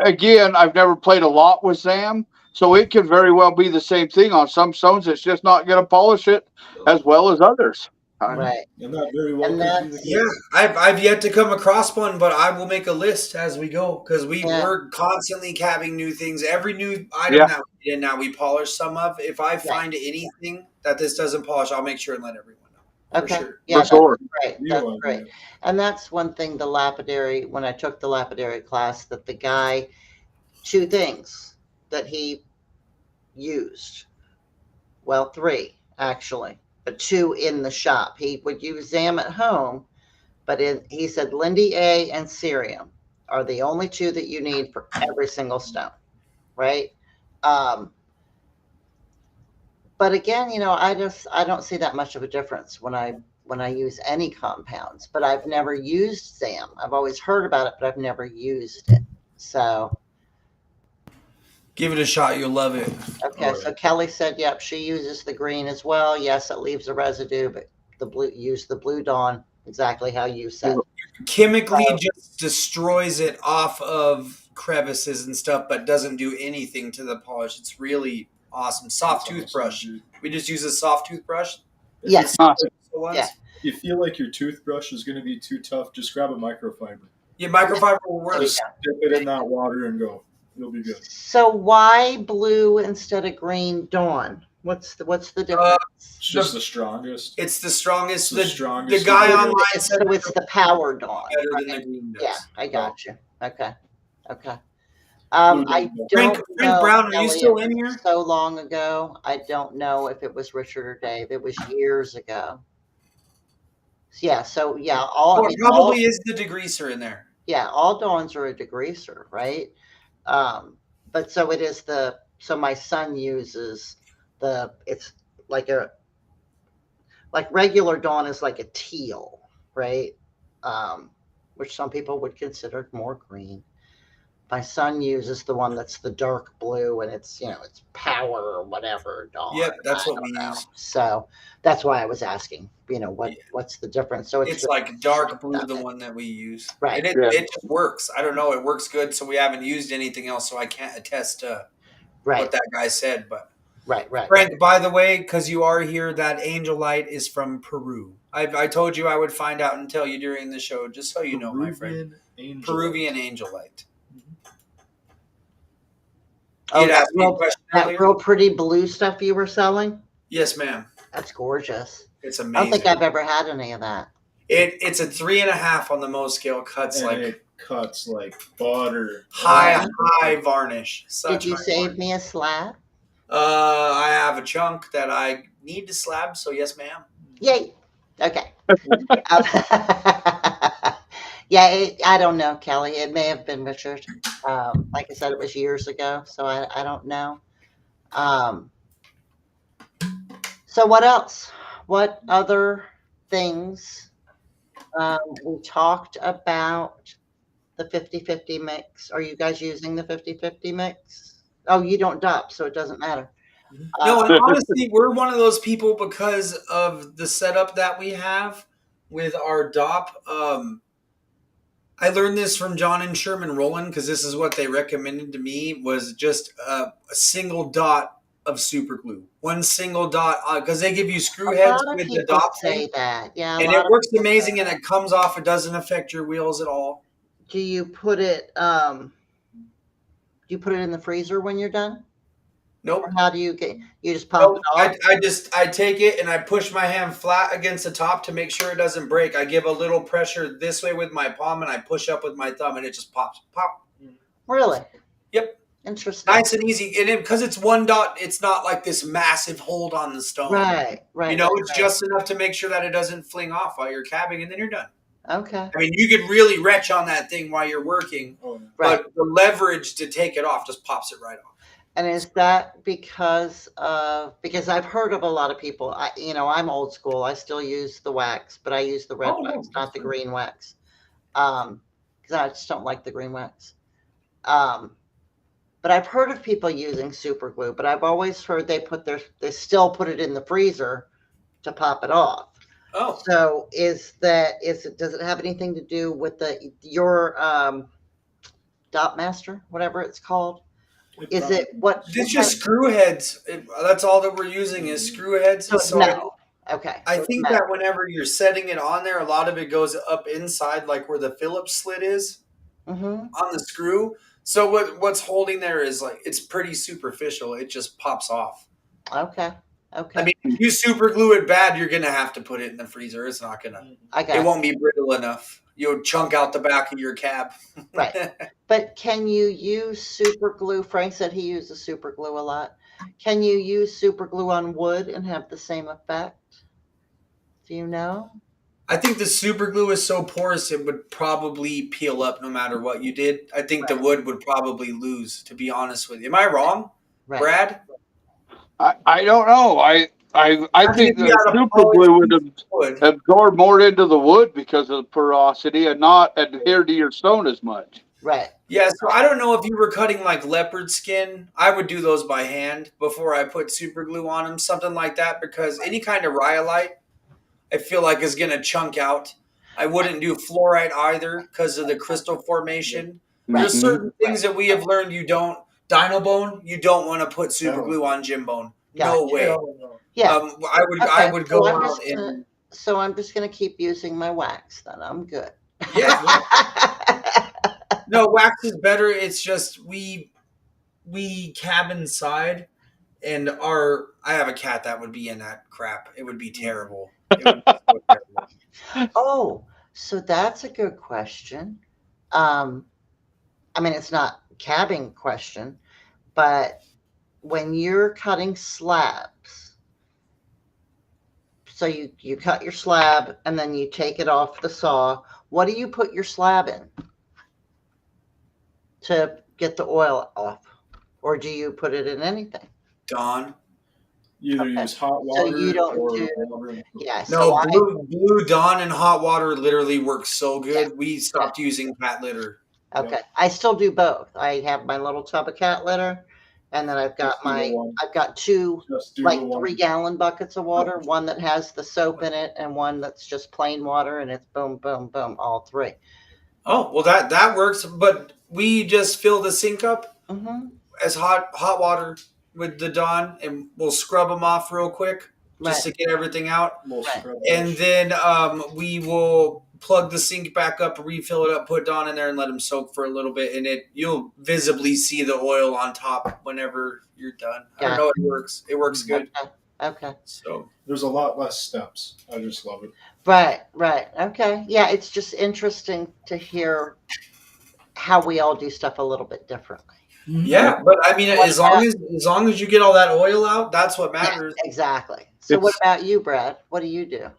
again, I've never played a lot with ZAM, so it could very well be the same thing on some stones. It's just not going to polish it as well as others. Right. And that very well And could be the that's- case. Yeah, I've yet to come across one, but I will make a list as we go because Yeah. we're constantly cabbing new things. Every new item Yeah. that we get in now we polish some of. If I find anything that this doesn't polish, I'll make sure and let everyone know. For Okay. sure. Yeah, For sure. that's great. You That's are, great. man. And that's one thing when I took the lapidary class, that the guy, 2 things that he used. Well, 3 actually, but 2 in the shop. He would use them at home, but he said Lindy A and cerium are the only 2 that you need for every single stone, right? But again, I don't see that much of a difference when I use any compounds, but I've never used SAM. I've always heard about it, but I've never used it. So, Give it a shot, you'll love it. okay. All So right. Kelly said, yep, she uses the green as well. Yes, it leaves a residue, but use the Blue Dawn exactly how you said. Chemically just destroys it off of crevices and stuff, but doesn't do anything to the polish. It's really awesome. Soft That's toothbrush. awesome, dude. We just use a soft toothbrush. Yes. Ones. Yeah. If you feel like your toothbrush is going to be too tough, just grab a microfiber. Yeah, microfiber will work. There you Just dip it in that water and go. You'll be good. So why blue instead of green Dawn? What's the difference? It's just the strongest. It's the strongest. The The strongest. guy is the- online So said it's the power Dawn. better right? than the green does. Yeah, I got you. Okay. Blue I Dawn. don't Frank know. Brown, are you Kelly, still it in was here? So long ago, I don't know if it was Richard or Dave. It was years ago. Yeah. So yeah, Oh, it probably is the degreaser in there. yeah, all Dawns are a degreaser, right? But so it is so my son uses it's like regular Dawn is like a teal, right? Which some people would consider more green. My son uses the one that's the dark blue, and it's it's power or whatever Dawn. Yep, that's I what we don't know. use. So that's why I was asking. What's the difference? So It's just like dark blue, stuff the it. one that we use. Right. And Yeah. it just works. I don't know. It works good. So we haven't used anything else. So I can't attest to Right. what that guy said. But Right. Frank, by the way, because you are here, that angel light is from Peru. I told you I would find out and tell you during the show, just so you know, my friend. Peruvian angel light. Oh, You'd asked me a question that earlier? real pretty blue stuff you were selling? Yes, ma'am. That's gorgeous. It's I don't amazing. think I've ever had any of that. It's a 3.5 on the Mohs scale. Cuts And like it cuts like butter. high varnish. Such Did you high save varnish. me a slab? I have a chunk that I need to slab, so yes, ma'am. Yay. Okay. Yeah, I don't know, Kelly. It may have been Richard. Like I said, it was years ago, so I don't know. So what else? What other things? We talked about the 50-50 mix. Are you guys using the 50-50 mix? Oh, you don't DOP, so it doesn't matter. No, and honestly, we're one of those people because of the setup that we have with our DOP. I learned this from John and Sherman Rowland because this is what they recommended to me was just a single dot of super glue. One single dot because they give you screw A heads lot of with the people DOP say thing. that. Yeah, And it works amazing and it comes off. It doesn't affect your wheels at all. Do you put it? Do you put it in the freezer when you're done? Nope. Or how do you just pump Nope. it off? I take it and I push my hand flat against the top to make sure it doesn't break. I give a little pressure this way with my palm and I push up with my thumb and it just pops. Pop. Really? Yep. Interesting. Nice and easy. And because it's one dot, it's not like this massive hold on the stone. Right. You know, it's just enough to make sure that it doesn't fling off while you're cabbing and then you're done. Okay. I mean, you could really retch on that thing while you're working, Oh, Right. but the leverage to take it off just pops it right off. And is that because I've heard of a lot of people, I'm old school. I still use the wax, but I use the red Oh, no, wax, not that's the fine. green wax. Because I just don't like the green wax. But I've heard of people using super glue, but I've always heard they still put it in the freezer to pop it off. Oh, So does it have anything to do with your Dot Master, whatever it's called? Is probably- it what? it's just screw heads. That's all that we're using is screw heads. So it's metal. Okay. I think that whenever you're setting it on there, a lot of it goes up inside, like where the Phillips slit is Mm-hmm. on the screw. So what's holding there is like it's pretty superficial. It just pops off. Okay. Okay. I mean, if you super glue it bad, you're gonna have to put it in the freezer. It's not gonna. It won't be brittle enough. You'll chunk out the back of your cab. Right. But can you use super glue? Frank said he uses super glue a lot. Can you use super glue on wood and have the same effect? Do you know? I think the super glue is so porous it would probably peel up no matter what you did. I think the wood would probably lose, to be honest with you. Am I wrong, Brad? I don't know. I think the super glue would absorb more into the wood because of the porosity and not adhere to your stone as much. Right. Yeah, so I don't know if you were cutting like leopard skin. I would do those by hand before I put super glue on them, something like that, because any kind of rhyolite, I feel like is going to chunk out. I wouldn't do fluorite either because of the crystal formation. Right. There's certain things that we have learned you don't. Dino bone, you don't want to put super glue on Jim bone. No way. Yeah. I would go out and. So I'm just going to keep using my wax then. I'm good. Yeah. No, wax is better. It's just we cab inside, and I have a cat that would be in that crap. It would be terrible. It would be so terrible. Oh, so that's a good question. I mean, it's not a cabbing question, but when you're cutting slabs, so you cut your slab and then you take it off the saw, what do you put your slab in to get the oil off? Or do you put it in anything? Dawn. You either use hot water so you don't or do, water. Yeah. No, So blue Dawn and hot water literally works so good. Yeah. We stopped using cat litter. Okay. Yeah. I still do both. I have my little tub of cat litter, and then I've got two like 3-gallon buckets of water, one that has the soap in it and one that's just plain water, and it's boom, boom, boom, all three. Oh, well that works, but we just fill the sink up as hot water with the Dawn, and we'll scrub them off real quick just to get everything out. And then we will plug the sink back up, refill it up, put Dawn in there, and let them soak for a little bit. And you'll visibly see the oil on top whenever you're done. I don't know, it works. It works good. Okay. So there's a lot less steps. I just love it. Right. Okay. Yeah, it's just interesting to hear how we all do stuff a little bit differently. Yeah, but I mean, as long as you get all that oil out, that's what matters. Yeah, exactly. So what about you, Brad? What do you do?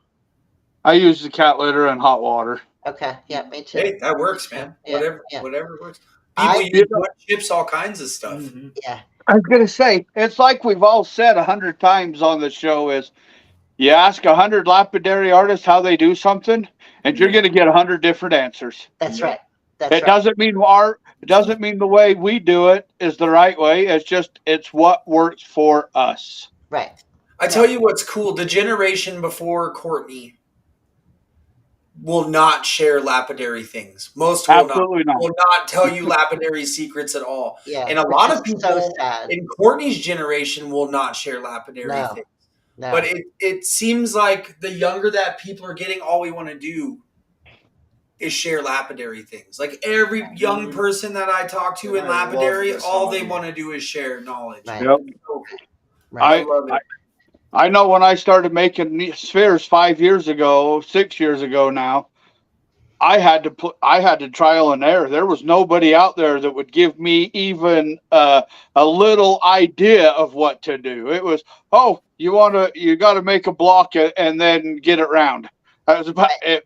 I use the cat litter and hot water. Okay. Yeah, me too. Hey, that works, man. Yeah, Whatever works. People use wood chips, all kinds of stuff. Mm-hmm. Yeah. I was going to say, it's like we've all said 100 times on the show is you ask 100 lapidary artists how they do something, and you're going to get 100 different answers. That's right. It doesn't mean it doesn't mean the way we do it is the right way. It's what works for us. Right. I tell you what's cool. The generation before Courtney will not share lapidary things. Most will not tell you lapidary secrets at all. Yeah. And a lot of people in Courtney's generation will not share lapidary things. No. But it seems like the younger that people are getting, all we want to do is share lapidary things. Like every young person that I talk to in lapidary, all they want to do is share knowledge. Right. Yep. I know when I started making spheres 6 years ago now, I had to trial and error. There was nobody out there that would give me even a little idea of what to do. It was, you got to make a block and then get it round. That was about it.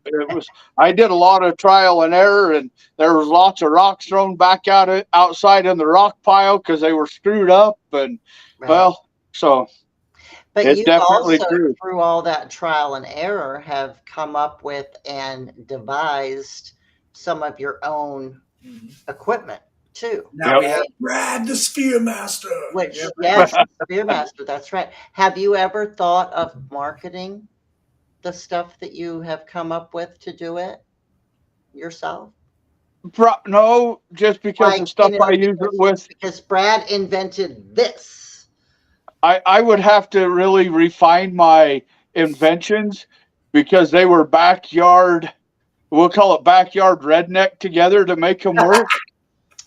I did a lot of trial and error, and there was lots of rocks thrown back outside in the rock pile because they were screwed up, and But it's you definitely also, true. through all that trial and error, have come up with and devised some of your own equipment too. Now we have Brad, the Sphere Master. Yes, Sphere Master. That's right. Have you ever thought of marketing the stuff that you have come up with to do it yourself? No, just because the stuff I use it with. Because Brad invented this. I would have to really refine my inventions because they were backyard, we'll call it backyard redneck together to make them work.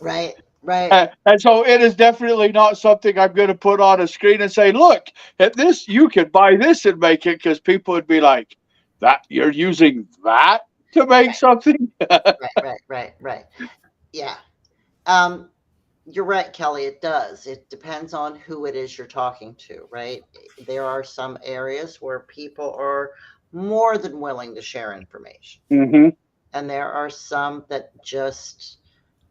Right. Right. And so it is definitely not something I'm going to put on a screen and say, look, at this, you could buy this and make it, because people would be like, that you're using that to make something? Right. Yeah. You're right, Kelly. It does. It depends on who it is you're talking to, right? There are some areas where people are more than willing to share information. Mm-hmm. And there are some that just,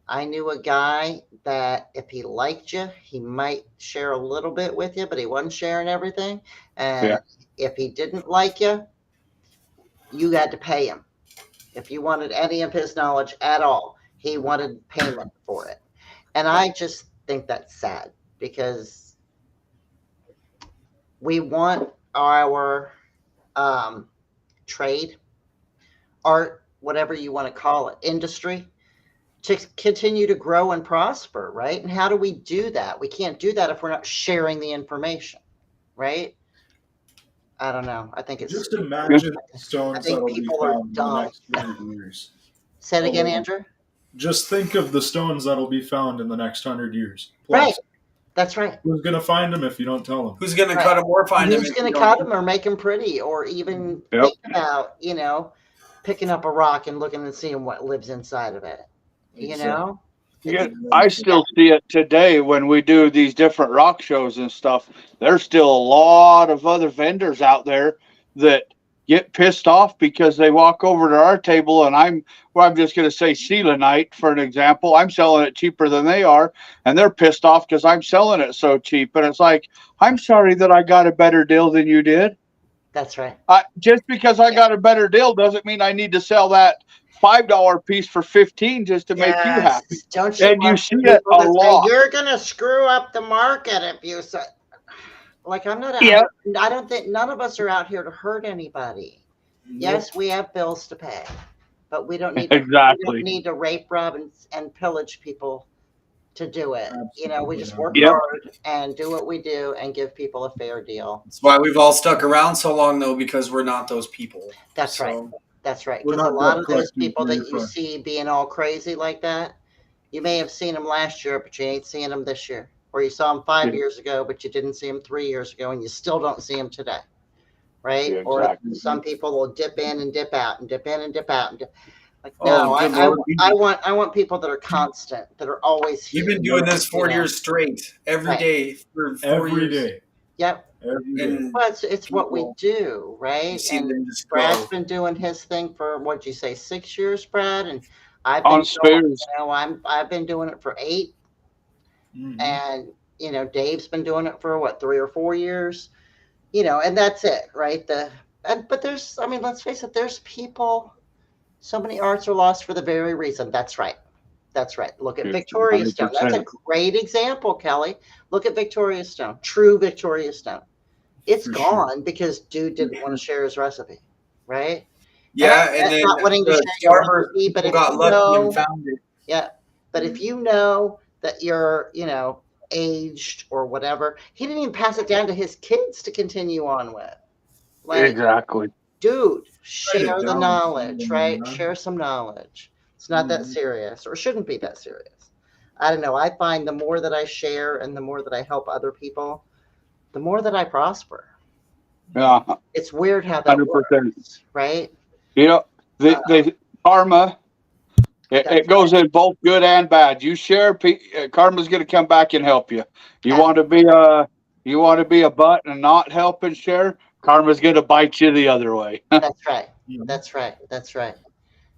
I knew a guy that if he liked you, he might share a little bit with you, but he wasn't sharing everything. And if he didn't like you, you had to pay him. If you wanted any of his knowledge at all, he wanted payment for it. And I just think that's sad, because we want our trade, art, whatever you want to call it, industry, to continue to grow and prosper, right? And how do we do that? We can't do that if we're not sharing the information, right? I don't know. I think it's just imagine stones I think that'll be people are found in the dumb. next 100 years. Say it again, Andrew. Just think of the stones that'll be found in the next 100 years. Right. That's right. Who's gonna find them if you don't tell them? Who's going to cut them or find them? Who's going to cut them or make them pretty, or even think about, picking up a rock and looking and seeing what lives inside of it? You know? Yeah, I still see it today when we do these different rock shows and stuff. There's still a lot of other vendors out there that get pissed off because they walk over to our table and I'm just going to say selenite for an example. I'm selling it cheaper than they are, and they're pissed off because I'm selling it so cheap. And it's like, I'm sorry that I got a better deal than you did. That's right. Just because I got a better deal doesn't mean I need to sell that $5 piece for $15 just to make you happy. Don't you? And you see it a lot. You're gonna screw up the market if you say. Like, I'm not. I don't think none of us are out here to hurt anybody. Yes, we have bills to pay, but we don't need to, we don't need to rape, rob, and pillage people to do it. Absolutely. We just work hard and do what we do and give people a fair deal. That's why we've all stuck around so long, though, because we're not those people. That's right. That's right. Because a lot of those people that you see being all crazy like that, you may have seen them last year, but you ain't seeing them this year. Or you saw them 5 years ago, but you didn't see them 3 years ago, and you still don't see them today. Right? Yeah, exactly. Or some people will dip in and dip out and dip in and dip out. And I want people that are constant, that are always here. You've been doing this 4 years straight, every day for 4 Every years. day. Yep. Every day. And Well, it's what we do, right? And Brad's been doing his thing for, what'd you say, 6 years, Brad? And I've been doing it for 8. Mhm. And Dave's been doing it for 3 or 4 years. And that's it, right? But there's, let's face it, there's people. So many arts are lost for the very reason. That's right. That's right. Look at Victoria Stone. That's a great example, Kelly. Look at Victoria Stone. True Victoria Stone. It's gone because dude didn't want to share his recipe, right? yeah, and then not wanting to the share your farmer recipe, but if got you lucky know, and found it. yeah. But if you know that you're, aged or whatever, he didn't even pass it down to his kids to continue on with. Like, Exactly. dude, share the down. knowledge, right? Yeah. Share some knowledge. It's not that serious, or shouldn't be that serious. I don't know. I find the more that I share and the more that I help other people, the more that I prosper. Yeah. It's weird how that 100%. works, right? The karma, it goes in both good and bad. You share, karma's going to come back and help you. You want to be a butt and not help and share, karma's going to bite you the other way. That's right. That's right. That's right.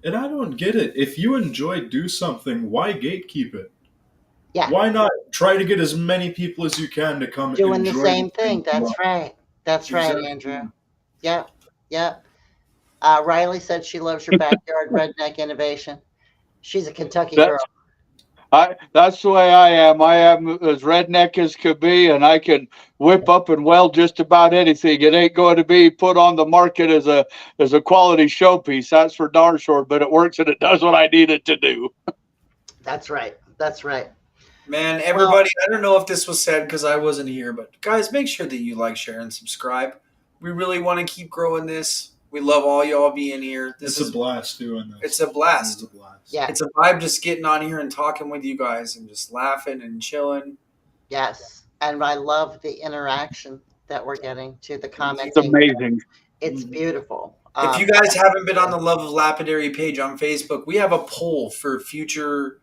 And I don't get it. If you do something, why gatekeep it? Yeah. Why not try to get as many people as you can to come Doing enjoy the same thing. you That's love? right. That's right, Exactly. Andrew. Yep. Yep. Riley said she loves your backyard redneck innovation. She's a Kentucky girl. That's the way I am. I am as redneck as could be, and I can whip up and weld just about anything. It ain't going to be put on the market as a quality showpiece. That's for darn sure. But it works and it does what I need it to do. That's right. That's right. Man, everybody, I don't know if this was said because I wasn't here, but guys, make sure that you like, share, and subscribe. We really want to keep growing this. We love all y'all being here. It's a blast doing this. It's a blast. It's a blast. Yeah. It's a vibe just getting on here and talking with you guys and just laughing and chilling. Yes. And I love the interaction that we're getting to the commenting. It's amazing. It's beautiful. If you guys haven't been on the Love of Lapidary page on Facebook, we have a poll for future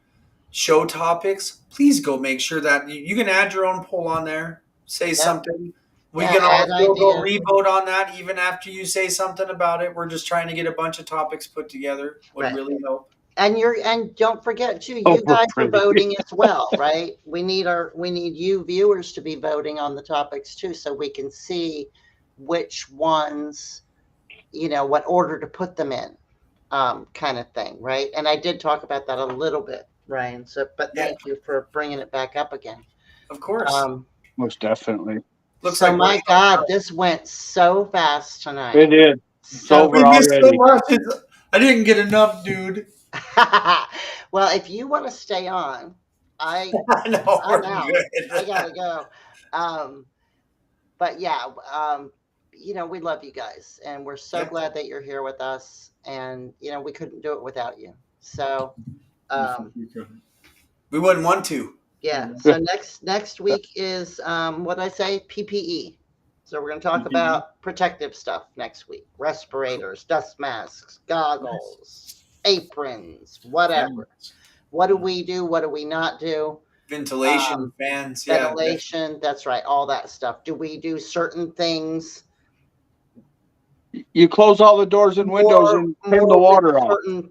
show topics. Please go make sure that you can add your own poll on there. Say something. We can also go re-vote on that even after you say something about it. We're just trying to get a bunch of topics put together. Would really help. And don't forget too, you guys are voting as well, right? We need you viewers to be voting on the topics too, so we can see which ones, what order to put them in, kind of thing, right? And I did talk about that a little bit, Ryan. But thank you for bringing it back up again. Of course. Most definitely. My God, this went so fast tonight. It did. It's over already. I didn't get enough, dude. Well, if you want to stay on, I'm out. I gotta go. But yeah, we love you guys, and we're so glad that you're here with us. And we couldn't do it without you. So, we wouldn't want to. Yeah. So next week is what did I say? PPE. So we're going to talk about protective stuff next week: respirators, dust masks, goggles, aprons, whatever. What do we do? What do we not do? Ventilation, fans. Ventilation. That's right. All that stuff. Do we do certain things? You close all the doors and windows and turn the water off. Certain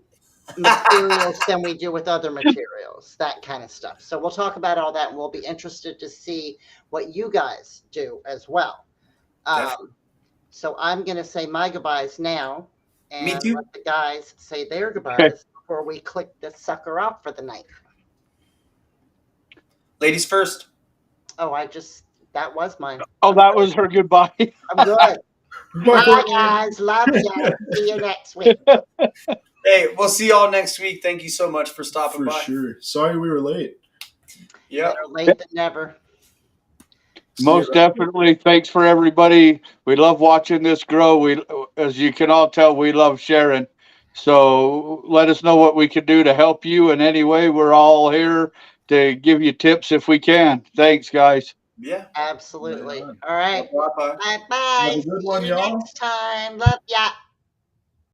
materials than we do with other materials, that kind of stuff. So we'll talk about all that, and we'll be interested to see what you guys do as well. So I'm going to say my goodbyes now, and let the guys say their goodbyes before we click this sucker off for the night. Ladies first. Oh, that was mine. Oh, that was her goodbye. I'm good. Bye, guys. Love you. See you next week. Hey, we'll see y'all next week. Thank you so much for stopping by. For sure. Sorry we were late. Yeah. Better late than never. Most definitely. Thanks for everybody. We love watching this grow. As you can all tell, we love sharing. So let us know what we can do to help you in any way. We're all here to give you tips if we can. Thanks, guys. Yeah. Absolutely. All right. Bye-bye. Bye-bye. Have a good one, See you y'all. next time. Love ya.